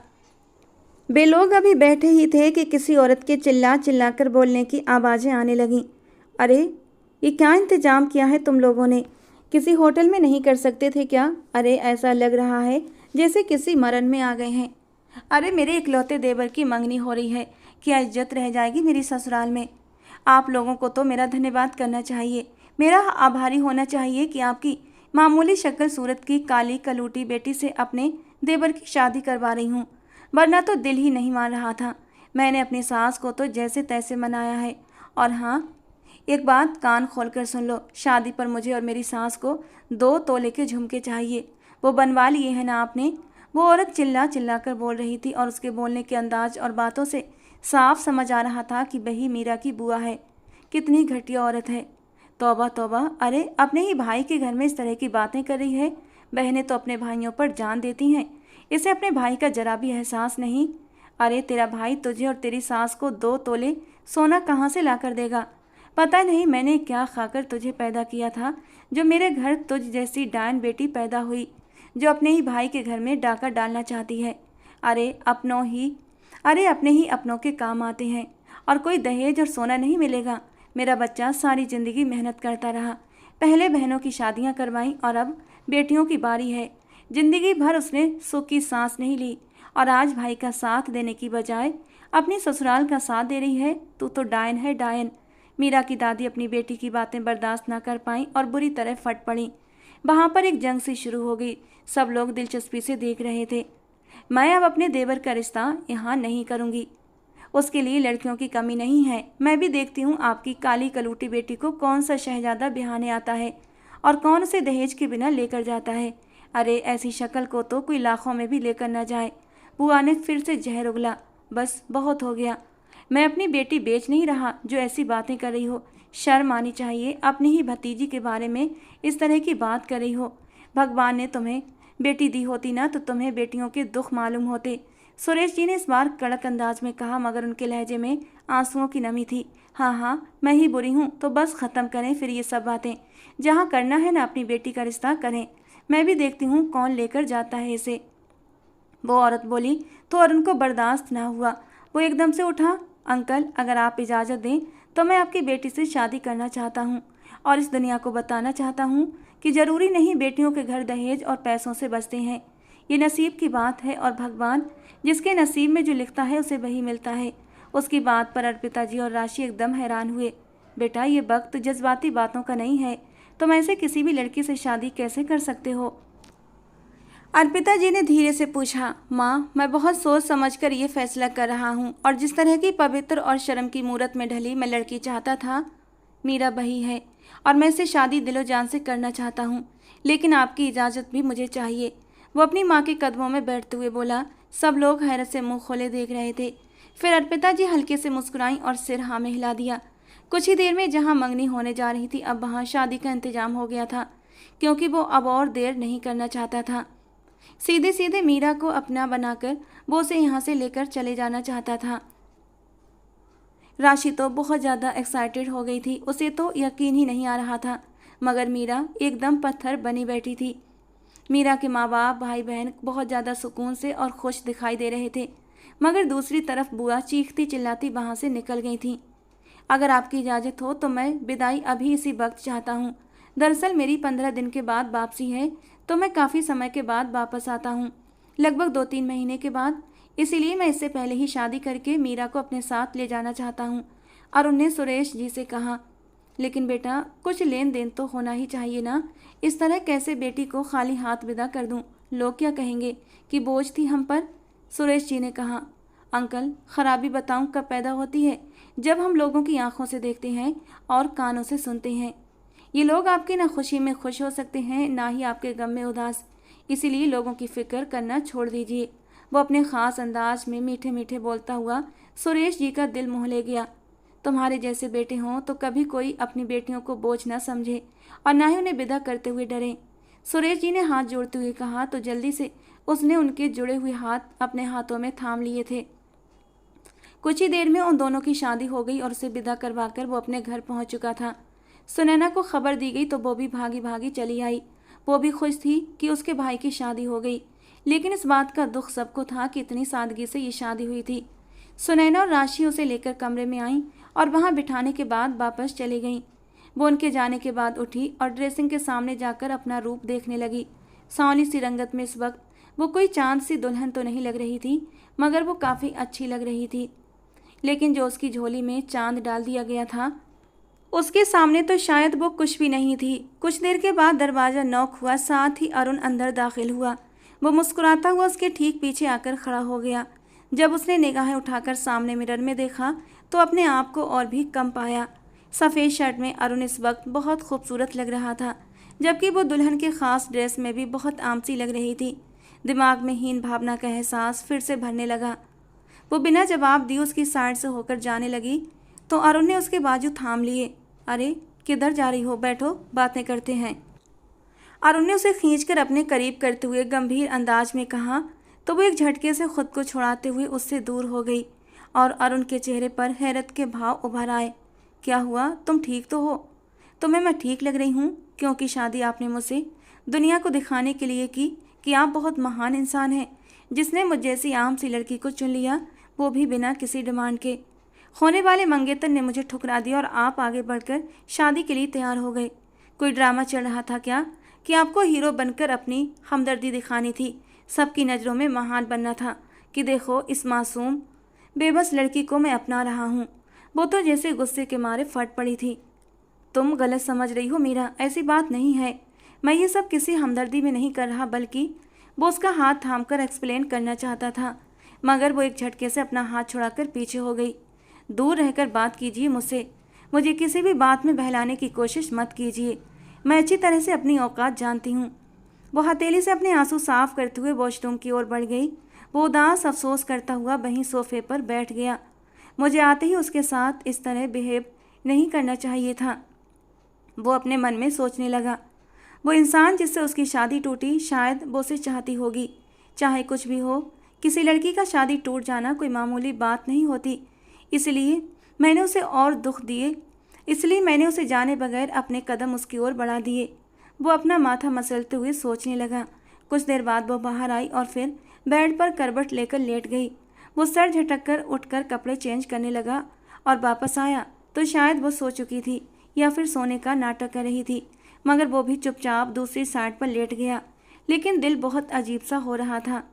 वे लोग अभी बैठे ही थे कि किसी औरत के चिल्ला चिल्लाकर बोलने की आवाज़ें आने लगीं। अरे ये क्या इंतजाम किया है तुम लोगों ने? किसी होटल में नहीं कर सकते थे क्या? अरे ऐसा लग रहा है जैसे किसी मरण में आ गए हैं। अरे मेरे इकलौते देवर की मंगनी हो रही है, क्या इज्जत रह जाएगी मेरी ससुराल में? आप लोगों को तो मेरा धन्यवाद करना चाहिए, मेरा आभारी होना चाहिए कि आपकी मामूली शक्ल सूरत की काली कलूटी बेटी से अपने देवर की शादी करवा रही हूँ, वरना तो दिल ही नहीं मान रहा था। मैंने अपनी सास को तो जैसे तैसे मनाया है। और हाँ, एक बात कान खोलकर सुन लो, शादी पर मुझे और मेरी सास को 2 तोले के झुमके चाहिए। वो बनवा लिए हैं ना आपने? वो औरत चिल्ला चिल्ला कर बोल रही थी और उसके बोलने के अंदाज और बातों से साफ समझ आ रहा था कि वही मीरा की बुआ है। कितनी घटिया औरत है। तौबा तौबा, अरे अपने ही भाई के घर में इस तरह की बातें कर रही है। बहनें तो अपने भाइयों पर जान देती हैं, इसे अपने भाई का जरा भी एहसास नहीं। अरे तेरा भाई तुझे और तेरी सास को 2 तोले सोना कहाँ से ला कर देगा? पता नहीं मैंने क्या खाकर तुझे पैदा किया था, जो मेरे घर तुझ जैसी डायन बेटी पैदा हुई, जो अपने ही भाई के घर में डाका डालना चाहती है। अरे अपने ही अपनों के काम आते हैं और कोई दहेज और सोना नहीं मिलेगा। मेरा बच्चा सारी ज़िंदगी मेहनत करता रहा, पहले बहनों की शादियां करवाईं और अब बेटियों की बारी है। ज़िंदगी भर उसने सुख की सांस नहीं ली और आज भाई का साथ देने की बजाय अपनी ससुराल का साथ दे रही है। तू तो डायन है, डायन। मीरा की दादी अपनी बेटी की बातें बर्दाश्त न कर पाईं और बुरी तरह फट पड़ी। वहाँ पर एक जंग सी शुरू हो गई। सब लोग दिलचस्पी से देख रहे थे। मैं अब अपने देवर का रिश्ता यहाँ नहीं करूँगी, उसके लिए लड़कियों की कमी नहीं है। मैं भी देखती हूँ आपकी काली कलूटी बेटी को कौन सा शहजादा बिहाने आता है और कौन उसे दहेज के बिना लेकर जाता है। अरे ऐसी शक्ल को तो कोई लाखों में भी लेकर न जाए। बुआ ने फिर से जहर उगला। बस बहुत हो गया। मैं अपनी बेटी बेच नहीं रहा जो ऐसी बातें कर रही हो। शर्म आनी चाहिए, अपनी ही भतीजी के बारे में इस तरह की बात कर रही हो। भगवान ने तुम्हें बेटी दी होती ना तो तुम्हें बेटियों के दुख मालूम होते। सुरेश जी ने इस बार कड़क अंदाज में कहा, मगर उनके लहजे में आंसुओं की नमी थी। हाँ हाँ, मैं ही बुरी हूँ तो बस ख़त्म करें फिर ये सब बातें। जहाँ करना है ना अपनी बेटी का रिश्ता करें। मैं भी देखती हूँ कौन लेकर जाता है इसे। वो औरत बोली तो अरुण को बर्दाश्त ना हुआ। वो एकदम से उठा। अंकल, अगर आप इजाज़त दें तो मैं आपकी बेटी से शादी करना चाहता हूँ और इस दुनिया को बताना चाहता हूँ कि ज़रूरी नहीं बेटियों के घर दहेज और पैसों से बचते हैं। ये नसीब की बात है और भगवान जिसके नसीब में जो लिखता है उसे वही मिलता है। उसकी बात पर अर्पिता जी और राशि एकदम हैरान हुए। बेटा, ये वक्त जज्बाती बातों का नहीं है। तुम ऐसे किसी भी लड़की से शादी कैसे कर सकते हो? अर्पिता जी ने धीरे से पूछा। माँ, मैं बहुत सोच समझ कर ये फैसला कर रहा हूँ और जिस तरह की पवित्र और शर्म की मूरत में ढली मैं लड़की चाहता था, मीरा वही है और मैं इसे शादी दिलो जान से करना चाहता हूँ। लेकिन आपकी इजाज़त भी मुझे चाहिए। वो अपनी माँ के कदमों में बैठते हुए बोला। सब लोग हैरत से मुंह खोले देख रहे थे। फिर अर्पिता जी हल्के से मुस्कुराईं और सिर हाँ में हिला दिया। कुछ ही देर में जहाँ मंगनी होने जा रही थी अब वहाँ शादी का इंतजाम हो गया था, क्योंकि वो अब और देर नहीं करना चाहता था। सीधे सीधे मीरा को अपना बनाकर वो उसे यहाँ से लेकर चले जाना चाहता था। राशि तो बहुत ज़्यादा एक्साइटेड हो गई थी। उसे तो यकीन ही नहीं आ रहा था, मगर मीरा एकदम पत्थर बनी बैठी थी। मीरा के माँ बाप भाई बहन बहुत ज़्यादा सुकून से और खुश दिखाई दे रहे थे, मगर दूसरी तरफ बुआ चीखती चिल्लाती वहाँ से निकल गई थी। अगर आपकी इजाज़त हो तो मैं विदाई अभी इसी वक्त चाहता हूँ। दरअसल मेरी 15 दिन के बाद वापसी है, तो मैं काफ़ी समय के बाद वापस आता हूँ, लगभग 2-3 महीने के बाद। इसीलिए मैं इससे पहले ही शादी करके मीरा को अपने साथ ले जाना चाहता हूँ। और उन्हें सुरेश जी से कहा, लेकिन बेटा कुछ लेन देन तो होना ही चाहिए ना। इस तरह कैसे बेटी को खाली हाथ विदा कर दूँ? लोग क्या कहेंगे कि बोझ थी हम पर। सुरेश जी ने कहा, अंकल, खराबी बताऊं कब पैदा होती है? जब हम लोगों की आंखों से देखते हैं और कानों से सुनते हैं। ये लोग आपकी ना खुशी में खुश हो सकते हैं ना ही आपके गम में उदास। इसीलिए लोगों की फिक्र करना छोड़ दीजिए। वो अपने ख़ास अंदाज में मीठे मीठे बोलता हुआ सुरेश जी का दिल मोह ले गया। तुम्हारे जैसे बेटे हों तो कभी कोई अपनी बेटियों को बोझ न समझे और ना ही उन्हें विदा करते हुए डरे। सुरेश जी ने हाथ जोड़ते हुए कहा तो जल्दी से उसने उनके जुड़े हुए हाथ अपने हाथों में थाम लिए थे। कुछ ही देर में उन दोनों की शादी हो गई और उसे विदा करवाकर वो अपने घर पहुंच चुका था। सुनैना को खबर दी गई तो वो भी भागी भागी चली आई। वो भी खुश थी कि उसके भाई की शादी हो गई, लेकिन इस बात का दुख सबको था कि इतनी सादगी से ये शादी हुई थी। सुनैना और राशि उसे लेकर कमरे में आईं और वहां बिठाने के बाद वापस चली गईं। वो उनके जाने के बाद उठी और ड्रेसिंग के सामने जाकर अपना रूप देखने लगी। सांवली सी रंगत में इस वक्त वो कोई चांद सी दुल्हन तो नहीं लग रही थी, मगर वो काफ़ी अच्छी लग रही थी। लेकिन जो उसकी झोली में चांद डाल दिया गया था, उसके सामने तो शायद वो कुछ भी नहीं थी। कुछ देर के बाद दरवाज़ा नॉक हुआ, साथ ही अरुण अंदर दाखिल हुआ। वो मुस्कुराता हुआ उसके ठीक पीछे आकर खड़ा हो गया। जब उसने निगाहें उठाकर सामने मिरर में देखा तो अपने आप को और भी कम पाया। सफ़ेद शर्ट में अरुण इस वक्त बहुत खूबसूरत लग रहा था, जबकि वो दुल्हन के ख़ास ड्रेस में भी बहुत आमसी लग रही थी। दिमाग में हीन भावना का एहसास फिर से भरने लगा। वो बिना जवाब दिए उसकी साइड से होकर जाने लगी तो अरुण ने उसके बाजू थाम लिए। अरे किधर जा रही हो? बैठो, बातें करते हैं। अरुण ने उसे खींचकर अपने करीब करते हुए गंभीर अंदाज में कहा तो वो एक झटके से खुद को छुड़ाते हुए उससे दूर हो गई और अरुण के चेहरे पर हैरत के भाव उभर आए। क्या हुआ? तुम ठीक तो हो? तुम्हें मैं ठीक लग रही हूँ, क्योंकि शादी आपने मुझसे दुनिया को दिखाने के लिए की कि आप बहुत महान इंसान हैं, जिसने मुझ जैसी आम सी लड़की को चुन लिया, वो भी बिना किसी डिमांड के। होने वाले मंगेतर ने मुझे ठुकरा दिया और आप आगे बढ़कर शादी के लिए तैयार हो गए। कोई ड्रामा चल रहा था क्या कि आपको हीरो बनकर अपनी हमदर्दी दिखानी थी, सबकी नज़रों में महान बनना था कि देखो इस मासूम बेबस लड़की को मैं अपना रहा हूँ। वो तो जैसे गुस्से के मारे फट पड़ी थी। तुम गलत समझ रही हो मीरा, ऐसी बात नहीं है। मैं ये सब किसी हमदर्दी में नहीं कर रहा, बल्कि वो उसका हाथ थामकर एक्सप्लेन करना चाहता था, मगर वो एक झटके से अपना हाथ छुड़ाकर पीछे हो गई। दूर रहकर बात कीजिए मुझसे, मुझे किसी भी बात में बहलाने की कोशिश मत कीजिए। मैं अच्छी तरह से अपनी औकात जानती हूँ। वो हथेली से अपने आंसू साफ करते हुए वॉशरूम की ओर बढ़ गई। वो उदास अफसोस करता हुआ वहीं सोफे पर बैठ गया। मुझे आते ही उसके साथ इस तरह बिहेव नहीं करना चाहिए था, वो अपने मन में सोचने लगा। वो इंसान जिससे उसकी शादी टूटी, शायद वो उसे चाहती होगी। चाहे कुछ भी हो, किसी लड़की का शादी टूट जाना कोई मामूली बात नहीं होती। इसलिए मैंने उसे और दुख दिए इसलिए मैंने उसे जाने बगैर अपने कदम उसकी ओर बढ़ा दिए। वो अपना माथा मसलते हुए सोचने लगा। कुछ देर बाद वो बाहर आई और फिर बेड पर करवट लेकर लेट गई। वो सर झटक कर उठकर कपड़े चेंज करने लगा और वापस आया तो शायद वो सो चुकी थी या फिर सोने का नाटक कर रही थी, मगर वो भी चुपचाप दूसरी साइड पर लेट गया। लेकिन दिल बहुत अजीब सा हो रहा था।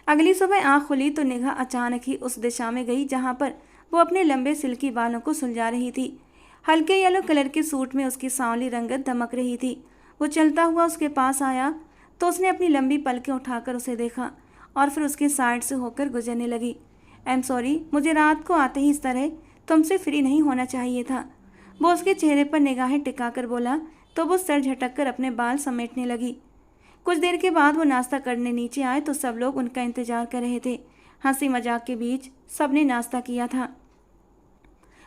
अगली सुबह आँख खुली तो निगाह अचानक ही उस दिशा में गई जहाँ पर वो अपने लंबे सिल्की बालों को सुलझा रही थी। हल्के येलो कलर के सूट में उसकी सांवली रंगत दमक रही थी। वो चलता हुआ उसके पास आया तो उसने अपनी लंबी पलकें उठाकर उसे देखा और फिर उसके साइड से होकर गुजरने लगी। आई एम सॉरी, मुझे रात को आते ही इस तरह तुमसे फ्री नहीं होना चाहिए था। वो उसके चेहरे पर निगाहें टिकाकर बोला तो वो सर झटक कर अपने बाल समेटने लगी। कुछ देर के बाद वो नाश्ता करने नीचे आए तो सब लोग उनका इंतजार कर रहे थे। हंसी मजाक के बीच सबने नाश्ता किया था,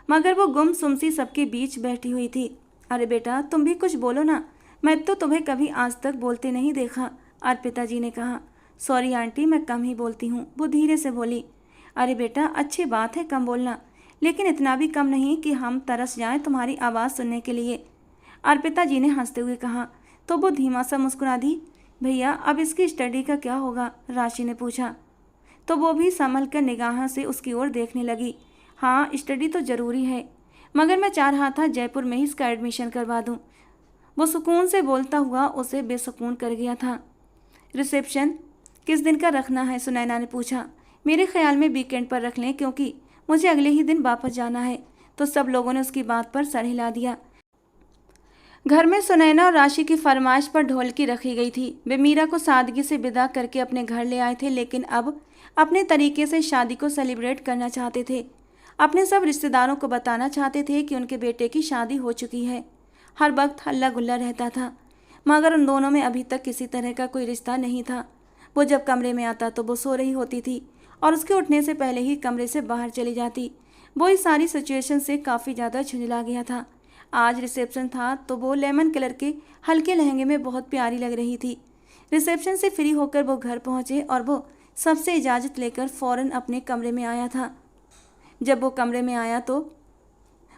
मगर वो गुमसुम सी सबके बीच बैठी हुई थी। अरे बेटा, तुम भी कुछ बोलो ना, मैं तो तुम्हें कभी आज तक बोलते नहीं देखा, अर्पिता जी ने कहा। सॉरी आंटी, मैं कम ही बोलती हूँ, वो धीरे से बोली। अरे बेटा, अच्छी बात है कम बोलना, लेकिन इतना भी कम नहीं कि हम तरस जाएं तुम्हारी आवाज़ सुनने के लिए, अर्पिता जी ने हंसते हुए कहा। तो वो धीमा सा मुस्कुरा दी। भैया, अब इसकी स्टडी का क्या होगा, राशि ने पूछा। तो वो भी संभल कर निगाहों से उसकी ओर देखने लगी। हाँ, स्टडी तो ज़रूरी है, मगर मैं चाह रहा था जयपुर में ही इसका एडमिशन करवा दूँ। वो सुकून से बोलता हुआ उसे बेसुकून कर गया था। रिसेप्शन किस दिन का रखना है, सुनैना ने पूछा। मेरे ख्याल में वीकेंड पर रख लें, क्योंकि मुझे अगले ही दिन वापस जाना है। तो सब लोगों ने उसकी बात पर सर हिला दिया। घर में सुनैना और राशि की फरमाइश पर ढोलकी रखी गई थी। वे मीरा को सादगी से विदा करके अपने घर ले आए थे, लेकिन अब अपने तरीके से शादी को सेलिब्रेट करना चाहते थे। अपने सब रिश्तेदारों को बताना चाहते थे कि उनके बेटे की शादी हो चुकी है। हर वक्त हल्ला गुल्ला रहता था, मगर उन दोनों में अभी तक किसी तरह का कोई रिश्ता नहीं था। वो जब कमरे में आता तो वो सो रही होती थी और उसके उठने से पहले ही कमरे से बाहर चली जाती। वो इस सारी सिचुएशन से काफ़ी ज़्यादा झुंझला गया था। आज रिसेप्शन था तो वो लेमन कलर के हल्के लहंगे में बहुत प्यारी लग रही थी। रिसेप्शन से फ्री होकर वो घर पहुंचे और वो सबसे इजाज़त लेकर फ़ौरन अपने कमरे में आया था। जब वो कमरे में आया तो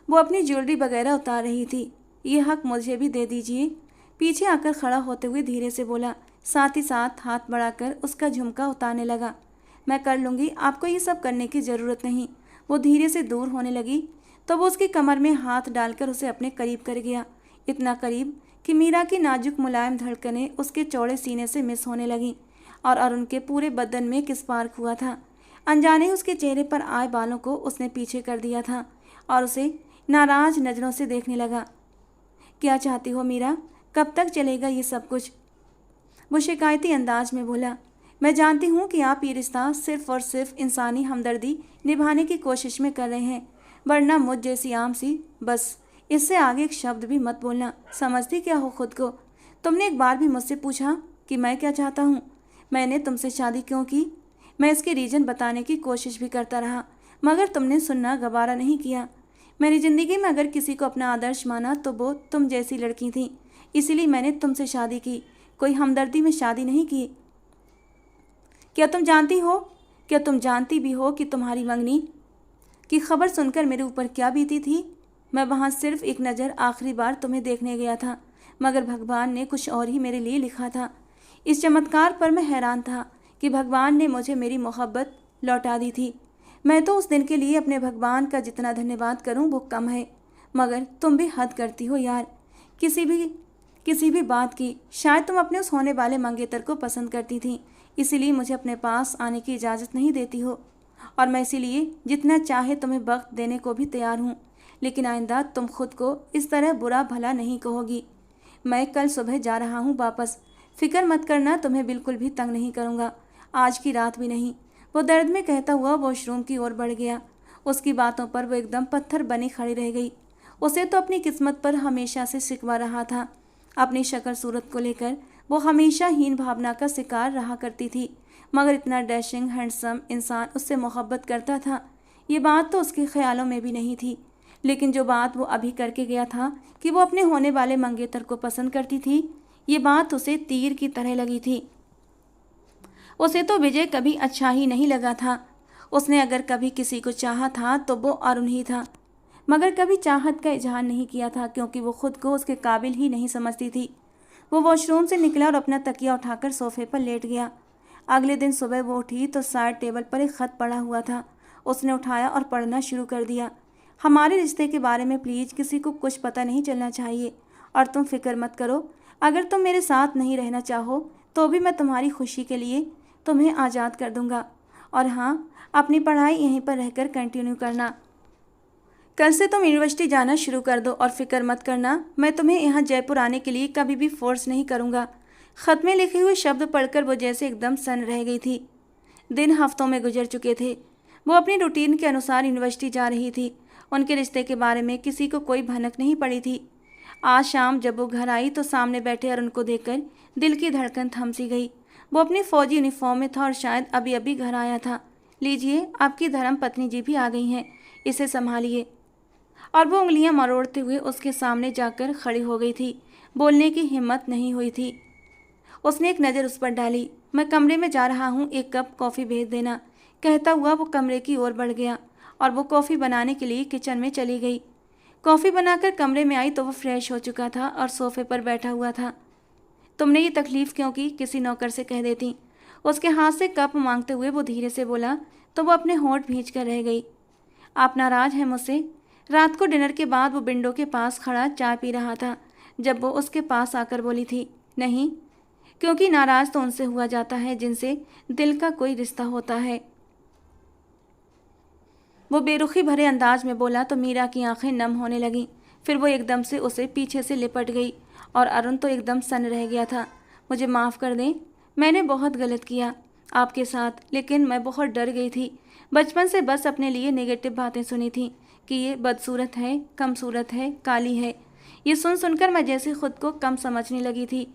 वो अपनी ज्वेलरी वगैरह उतार रही थी। ये हक मुझे भी दे दीजिए, पीछे आकर खड़ा होते हुए धीरे से बोला, साथ ही साथ हाथ बढ़ाकर उसका झुमका उतारने लगा। मैं कर लूँगी, आपको ये सब करने की ज़रूरत नहीं। वो धीरे से दूर होने लगी तो वो उसकी कमर में हाथ डालकर उसे अपने करीब कर गया, इतना करीब कि मीरा की नाजुक मुलायम धड़कनें उसके चौड़े सीने से मिस होने लगीं और अरुण के पूरे बदन में किस्पार्क हुआ था। अनजाने ही उसके चेहरे पर आए बालों को उसने पीछे कर दिया था और उसे नाराज नज़रों से देखने लगा। क्या चाहती हो मीरा, कब तक चलेगा ये सब कुछ? वो शिकायती अंदाज में बोला। मैं जानती हूँ कि आप ये रिश्ता सिर्फ और सिर्फ इंसानी हमदर्दी निभाने की कोशिश में कर रहे हैं, वरना मुझ जैसी आम सी, बस इससे आगे एक शब्द भी मत बोलना। समझती क्या हो खुद को? तुमने एक बार भी मुझसे पूछा कि मैं क्या चाहता हूँ? मैंने तुमसे शादी क्यों की? मैं इसके रीज़न बताने की कोशिश भी करता रहा, मगर तुमने सुनना गवारा नहीं किया। मेरी ज़िंदगी में अगर किसी को अपना आदर्श माना तो वो तुम जैसी लड़की थी, इसीलिए मैंने तुमसे शादी की, कोई हमदर्दी में शादी नहीं की। क्या तुम जानती भी हो कि तुम्हारी मंगनी की खबर सुनकर मेरे ऊपर क्या बीती थी? मैं वहाँ सिर्फ एक नज़र आखिरी बार तुम्हें देखने गया था, मगर भगवान ने कुछ और ही मेरे लिए लिखा था। इस चमत्कार पर मैं हैरान था कि भगवान ने मुझे मेरी मोहब्बत लौटा दी थी। मैं तो उस दिन के लिए अपने भगवान का जितना धन्यवाद करूं वो कम है, मगर तुम भी हद करती हो यार, किसी भी बात की। शायद तुम अपने उस होने वाले मंगेतर को पसंद करती थी, इसीलिए मुझे अपने पास आने की इजाज़त नहीं देती हो, और मैं इसीलिए जितना चाहे तुम्हें वक्त देने को भी तैयार हूँ, लेकिन आइंदा तुम खुद को इस तरह बुरा भला नहीं कहोगी। मैं कल सुबह जा रहा हूँ वापस, फिक्र मत करना, तुम्हें बिल्कुल भी तंग नहीं करूँगा, आज की रात भी नहीं। वो दर्द में कहता हुआ वॉशरूम की ओर बढ़ गया। उसकी बातों पर वो एकदम पत्थर बनी खड़ी रह गई। उसे तो अपनी किस्मत पर हमेशा से शिकवा रहा था। अपनी शक्ल सूरत को लेकर वो हमेशा हीन भावना का शिकार रहा करती थी, मगर इतना डैशिंग हैंडसम इंसान उससे मोहब्बत करता था, ये बात तो उसके ख्यालों में भी नहीं थी। लेकिन जो बात वो अभी करके गया था कि वो अपने होने वाले मंगेतर को पसंद करती थी, ये बात उसे तीर की तरह लगी थी। उसे तो विजय कभी अच्छा ही नहीं लगा था। उसने अगर कभी किसी को चाहा था तो वो अरुण ही था, मगर कभी चाहत का इजहार नहीं किया था, क्योंकि वो खुद को उसके काबिल ही नहीं समझती थी। वो वॉशरूम से निकला और अपना तकिया उठाकर सोफे पर लेट गया। अगले दिन सुबह वो उठी तो साइड टेबल पर एक खत पड़ा हुआ था। उसने उठाया और पढ़ना शुरू कर दिया। हमारे रिश्ते के बारे में प्लीज़ किसी को कुछ पता नहीं चलना चाहिए, और तुम फिक्र मत करो। अगर तुम मेरे साथ नहीं रहना चाहो तो भी मैं तुम्हारी खुशी के लिए तुम्हें आज़ाद कर दूंगा। और हाँ, अपनी पढ़ाई यहीं पर रहकर कंटिन्यू करना। कल से तुम यूनिवर्सिटी जाना शुरू कर दो, और फिक्र मत करना, मैं तुम्हें यहाँ जयपुर आने के लिए कभी भी फोर्स नहीं करूँगा। खत में लिखे हुए शब्द पढ़कर वो जैसे एकदम सन्न रह गई थी। दिन हफ्तों में गुजर चुके थे। वो अपनी रूटीन के अनुसार यूनिवर्सिटी जा रही थी। उनके रिश्ते के बारे में किसी को कोई भनक नहीं पड़ी थी। आज शाम जब वो घर आई तो सामने बैठे अरुण को देखकर दिल की धड़कन थम सी गई। वो अपनी फौजी यूनिफॉर्म में था और शायद अभी अभी घर आया था। लीजिए, आपकी धर्म पत्नी जी भी आ गई हैं, इसे संभालिए। और वो उंगलियां मरोड़ते हुए उसके सामने जाकर खड़ी हो गई थी। बोलने की हिम्मत नहीं हुई थी। उसने एक नज़र उस पर डाली। मैं कमरे में जा रहा हूँ, एक कप कॉफ़ी भेज देना। कहता हुआ वो कमरे की ओर बढ़ गया और वो कॉफ़ी बनाने के लिए किचन में चली गई। कॉफ़ी बनाकर कमरे में आई तो वो फ्रेश हो चुका था और सोफे पर बैठा हुआ था। तुमने ये तकलीफ़ क्यों की, किसी नौकर से कह देती। उसके हाथ से कप मांगते हुए वो धीरे से बोला तो वो अपने होंठ भींच कर रह गई। आप नाराज़ हैं मुझसे? रात को डिनर के बाद वो विंडो के पास खड़ा चाय पी रहा था जब वो उसके पास आकर बोली थी, नहीं, क्योंकि नाराज़ तो उनसे हुआ जाता है जिनसे दिल का कोई रिश्ता होता है। वो बेरुखी भरे अंदाज में बोला तो मीरा की आंखें नम होने लगीं। फिर वो एकदम से उसे पीछे से लिपट गई और अरुण तो एकदम सन्न रह गया था। मुझे माफ़ कर दें, मैंने बहुत गलत किया आपके साथ, लेकिन मैं बहुत डर गई थी। बचपन से बस अपने लिए नेगेटिव बातें सुनी थी कि ये बदसूरत है, कम सूरत है, काली है। ये सुन सुनकर मैं जैसे खुद को कम समझने लगी थी।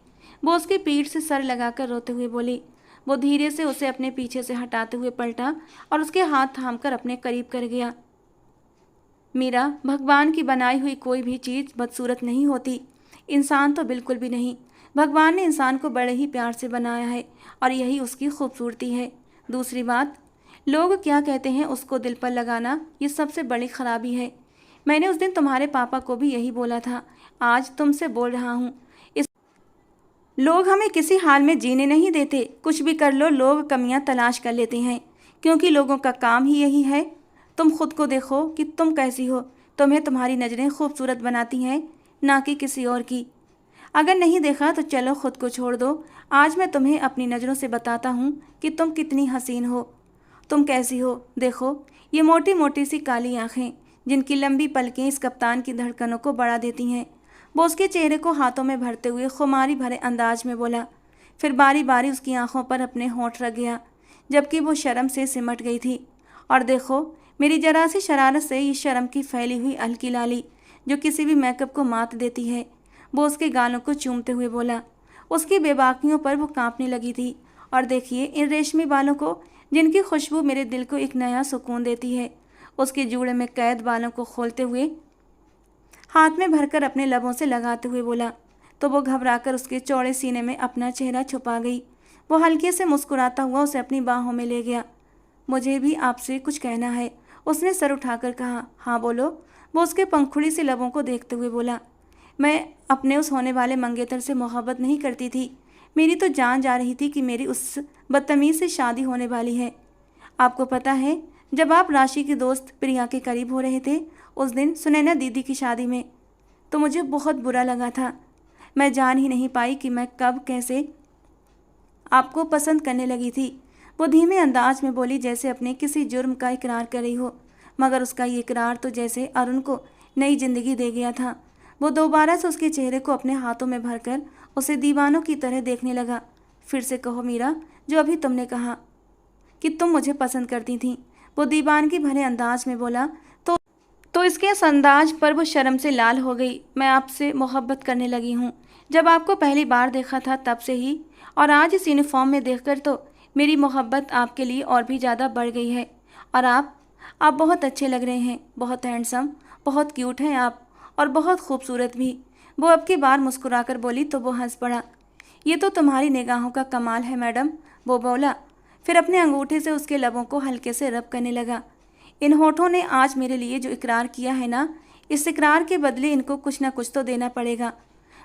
वो उसकी पीठ से सर लगाकर रोते हुए बोली। वो धीरे से उसे अपने पीछे से हटाते हुए पलटा और उसके हाथ थामकर अपने करीब कर गया। मीरा, भगवान की बनाई हुई कोई भी चीज़ बदसूरत नहीं होती, इंसान तो बिल्कुल भी नहीं। भगवान ने इंसान को बड़े ही प्यार से बनाया है और यही उसकी खूबसूरती है। दूसरी बात, लोग क्या कहते हैं उसको दिल पर लगाना, ये सबसे बड़ी खराबी है। मैंने उस दिन तुम्हारे पापा को भी यही बोला था, आज तुमसे बोल रहा हूँ। लोग हमें किसी हाल में जीने नहीं देते। कुछ भी कर लो, लोग कमियां तलाश कर लेते हैं, क्योंकि लोगों का काम ही यही है। तुम खुद को देखो कि तुम कैसी हो। तुम्हें तुम्हारी नज़रें खूबसूरत बनाती हैं, ना कि किसी और की। अगर नहीं देखा तो चलो खुद को छोड़ दो। आज मैं तुम्हें अपनी नज़रों से बताता हूँ कि तुम कितनी हसीन हो। तुम कैसी हो, देखो, ये मोटी मोटी सी काली आँखें जिनकी लंबी पलकें इस कप्तान की धड़कनों को बढ़ा देती हैं। वो उसके चेहरे को हाथों में भरते हुए खुमारी भरे अंदाज में बोला। फिर बारी बारी उसकी आंखों पर अपने होंठ रख गया, जबकि वो शर्म से सिमट गई थी। और देखो, मेरी जरा सी शरारत से ये शर्म की फैली हुई हल्की लाली जो किसी भी मेकअप को मात देती है। वो उसके गालों को चूमते हुए बोला। उसकी बेबाकियों पर वो कांपने लगी थी। और देखिए इन रेशमी बालों को, जिनकी खुशबू मेरे दिल को एक नया सुकून देती है। उसके जूड़े में कैद बालों को खोलते हुए हाथ में भरकर अपने लबों से लगाते हुए बोला तो वो घबराकर उसके चौड़े सीने में अपना चेहरा छुपा गई। वो हल्के से मुस्कुराता हुआ उसे अपनी बाहों में ले गया। मुझे भी आपसे कुछ कहना है, उसने सर उठाकर कहा। हाँ बोलो, वो उसके पंखुड़ी से लबों को देखते हुए बोला। मैं अपने उस होने वाले मंगेतर से मोहब्बत नहीं करती थी। मेरी तो जान जा रही थी कि मेरी उस बदतमीज़ से शादी होने वाली है। आपको पता है, जब आप राशि की दोस्त प्रिया के करीब हो रहे थे उस दिन सुनैना दीदी की शादी में, तो मुझे बहुत बुरा लगा था। मैं जान ही नहीं पाई कि मैं कब कैसे आपको पसंद करने लगी थी। वो धीमे अंदाज में बोली, जैसे अपने किसी जुर्म का इकरार कर रही हो, मगर उसका ये इकरार तो जैसे अरुण को नई जिंदगी दे गया था। वो दोबारा से उसके चेहरे को अपने हाथों में भरकर उसे दीवानों की तरह देखने लगा। फिर से कहो मीरा, जो अभी तुमने कहा कि तुम मुझे पसंद करती थीं, वो दीवानगी भरे अंदाज में बोला। तो इसके इस अंदाज पर वो शर्म से लाल हो गई। मैं आपसे मोहब्बत करने लगी हूँ, जब आपको पहली बार देखा था तब से ही, और आज इस यूनिफॉर्म में देखकर तो मेरी मोहब्बत आपके लिए और भी ज़्यादा बढ़ गई है। और आप बहुत अच्छे लग रहे हैं, बहुत हैंडसम, बहुत क्यूट हैं आप, और बहुत खूबसूरत भी। वो अब की बार मुस्कुराकर बोली तो वो हंस पड़ा। ये तो तुम्हारी निगाहों का कमाल है मैडम, वो बोला। फिर अपने अंगूठे से उसके लबों को हल्के से रब करने लगा। इन होठों ने आज मेरे लिए जो इकरार किया है ना, इस इकरार के बदले इनको कुछ ना कुछ तो देना पड़ेगा।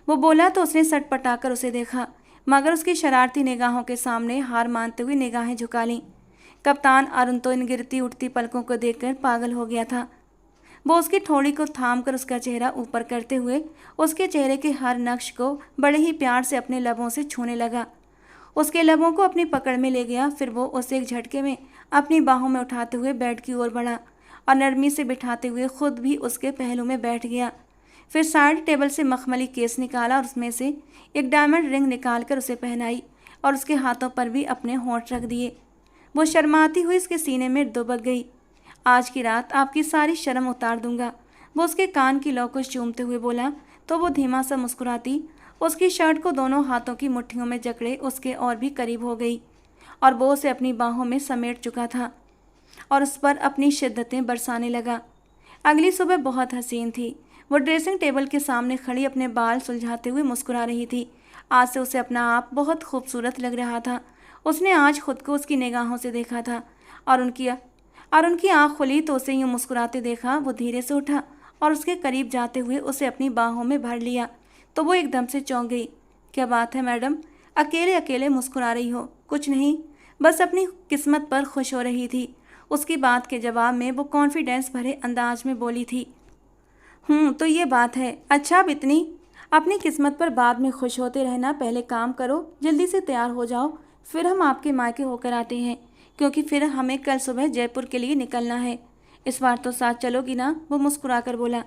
वो बोला तो उसने सटपटाकर उसे देखा, मगर उसकी शरारती निगाहों के सामने हार मानते हुए निगाहें झुका लीं। कप्तान अरुण तो इन गिरती उठती पलकों को देखकर पागल हो गया था। वो उसकी ठोड़ी को थाम कर उसका चेहरा ऊपर करते हुए उसके चेहरे के हर नक्श को बड़े ही प्यार से अपने लबों से छूने लगा। उसके लबों को अपनी पकड़ में ले गया। फिर वो उसे एक झटके में अपनी बाहों में उठाते हुए बेड की ओर बढ़ा और नरमी से बिठाते हुए खुद भी उसके पहलू में बैठ गया। फिर साइड टेबल से मखमली केस निकाला और उसमें से एक डायमंड रिंग निकालकर उसे पहनाई और उसके हाथों पर भी अपने होंठ रख दिए। वो शर्माती हुई उसके सीने में दुबक गई। आज की रात आपकी सारी शर्म उतार दूंगा, वो उसके कान की लौ को चूमते हुए बोला। तो वो धीमा सा मुस्कुराती उसकी शर्ट को दोनों हाथों की मुट्ठियों में जकड़े उसके और भी करीब हो गई और वो उसे अपनी बाहों में समेट चुका था और उस पर अपनी शिद्दतें बरसाने लगा। अगली सुबह बहुत हसीन थी। वो ड्रेसिंग टेबल के सामने खड़ी अपने बाल सुलझाते हुए मुस्कुरा रही थी। आज से उसे अपना आप बहुत खूबसूरत लग रहा था। उसने आज खुद को उसकी निगाहों से देखा था और उनकी आँख खुली तो उसे यूँ मुस्कुराते देखा। वो धीरे से उठा और उसके करीब जाते हुए उसे अपनी बाहों में भर लिया तो वो एकदम से चौंक गई। क्या बात है मैडम, अकेले अकेले मुस्कुरा रही हो? कुछ नहीं, बस अपनी किस्मत पर खुश हो रही थी। उसकी बात के जवाब में वो कॉन्फिडेंस भरे अंदाज में बोली थी। तो ये बात है। अच्छा, अब इतनी अपनी किस्मत पर बाद में खुश होते रहना, पहले काम करो, जल्दी से तैयार हो जाओ, फिर हम आपके मायके होकर आते हैं, क्योंकि फिर हमें कल सुबह जयपुर के लिए निकलना है। इस बार तो साथ चलोगी ना? वो मुस्कुराकर बोला।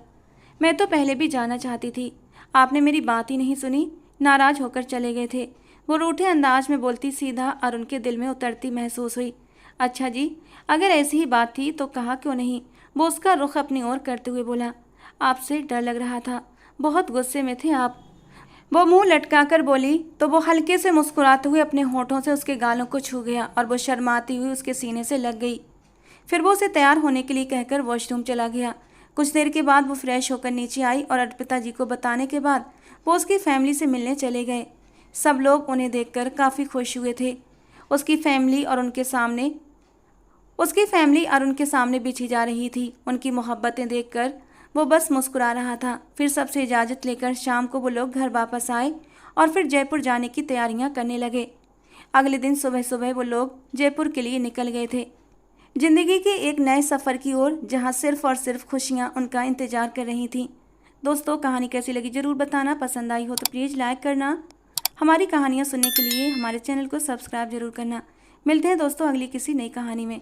मैं तो पहले भी जाना चाहती थी, आपने मेरी बात ही नहीं सुनी, नाराज होकर चले गए थे। वो रूठे अंदाज में बोलती सीधा और उनके दिल में उतरती महसूस हुई। अच्छा जी, अगर ऐसी ही बात थी तो कहा क्यों नहीं? वो उसका रुख अपनी ओर करते हुए बोला। आपसे डर लग रहा था, बहुत गुस्से में थे आप, वो मुंह लटकाकर बोली। तो वो हल्के से मुस्कुराते हुए अपने होठों से उसके गालों को छू गया और वो शर्माती हुई उसके सीने से लग गई। फिर वो उसे तैयार होने के लिए कहकर वॉशरूम चला गया। कुछ देर के बाद वो फ्रेश होकर नीचे आई और अर्पिता जी को बताने के बाद वो उसकी फैमिली से मिलने चले गए। सब लोग उन्हें देखकर काफ़ी खुश हुए थे। उसकी फैमिली और उनके सामने बिछी जा रही थी। उनकी मोहब्बतें देखकर वो बस मुस्कुरा रहा था। फिर सबसे इजाज़त लेकर शाम को वो लोग घर वापस आए और फिर जयपुर जाने की तैयारियां करने लगे। अगले दिन सुबह सुबह वो लोग जयपुर के लिए निकल गए थे, ज़िंदगी के एक नए सफ़र की ओर, जहां सिर्फ और सिर्फ खुशियां उनका इंतज़ार कर रही थीं। दोस्तों, कहानी कैसी लगी ज़रूर बताना। पसंद आई हो तो प्लीज़ लाइक करना। हमारी कहानियाँ सुनने के लिए हमारे चैनल को सब्सक्राइब जरूर करना। मिलते हैं दोस्तों अगली किसी नई कहानी में।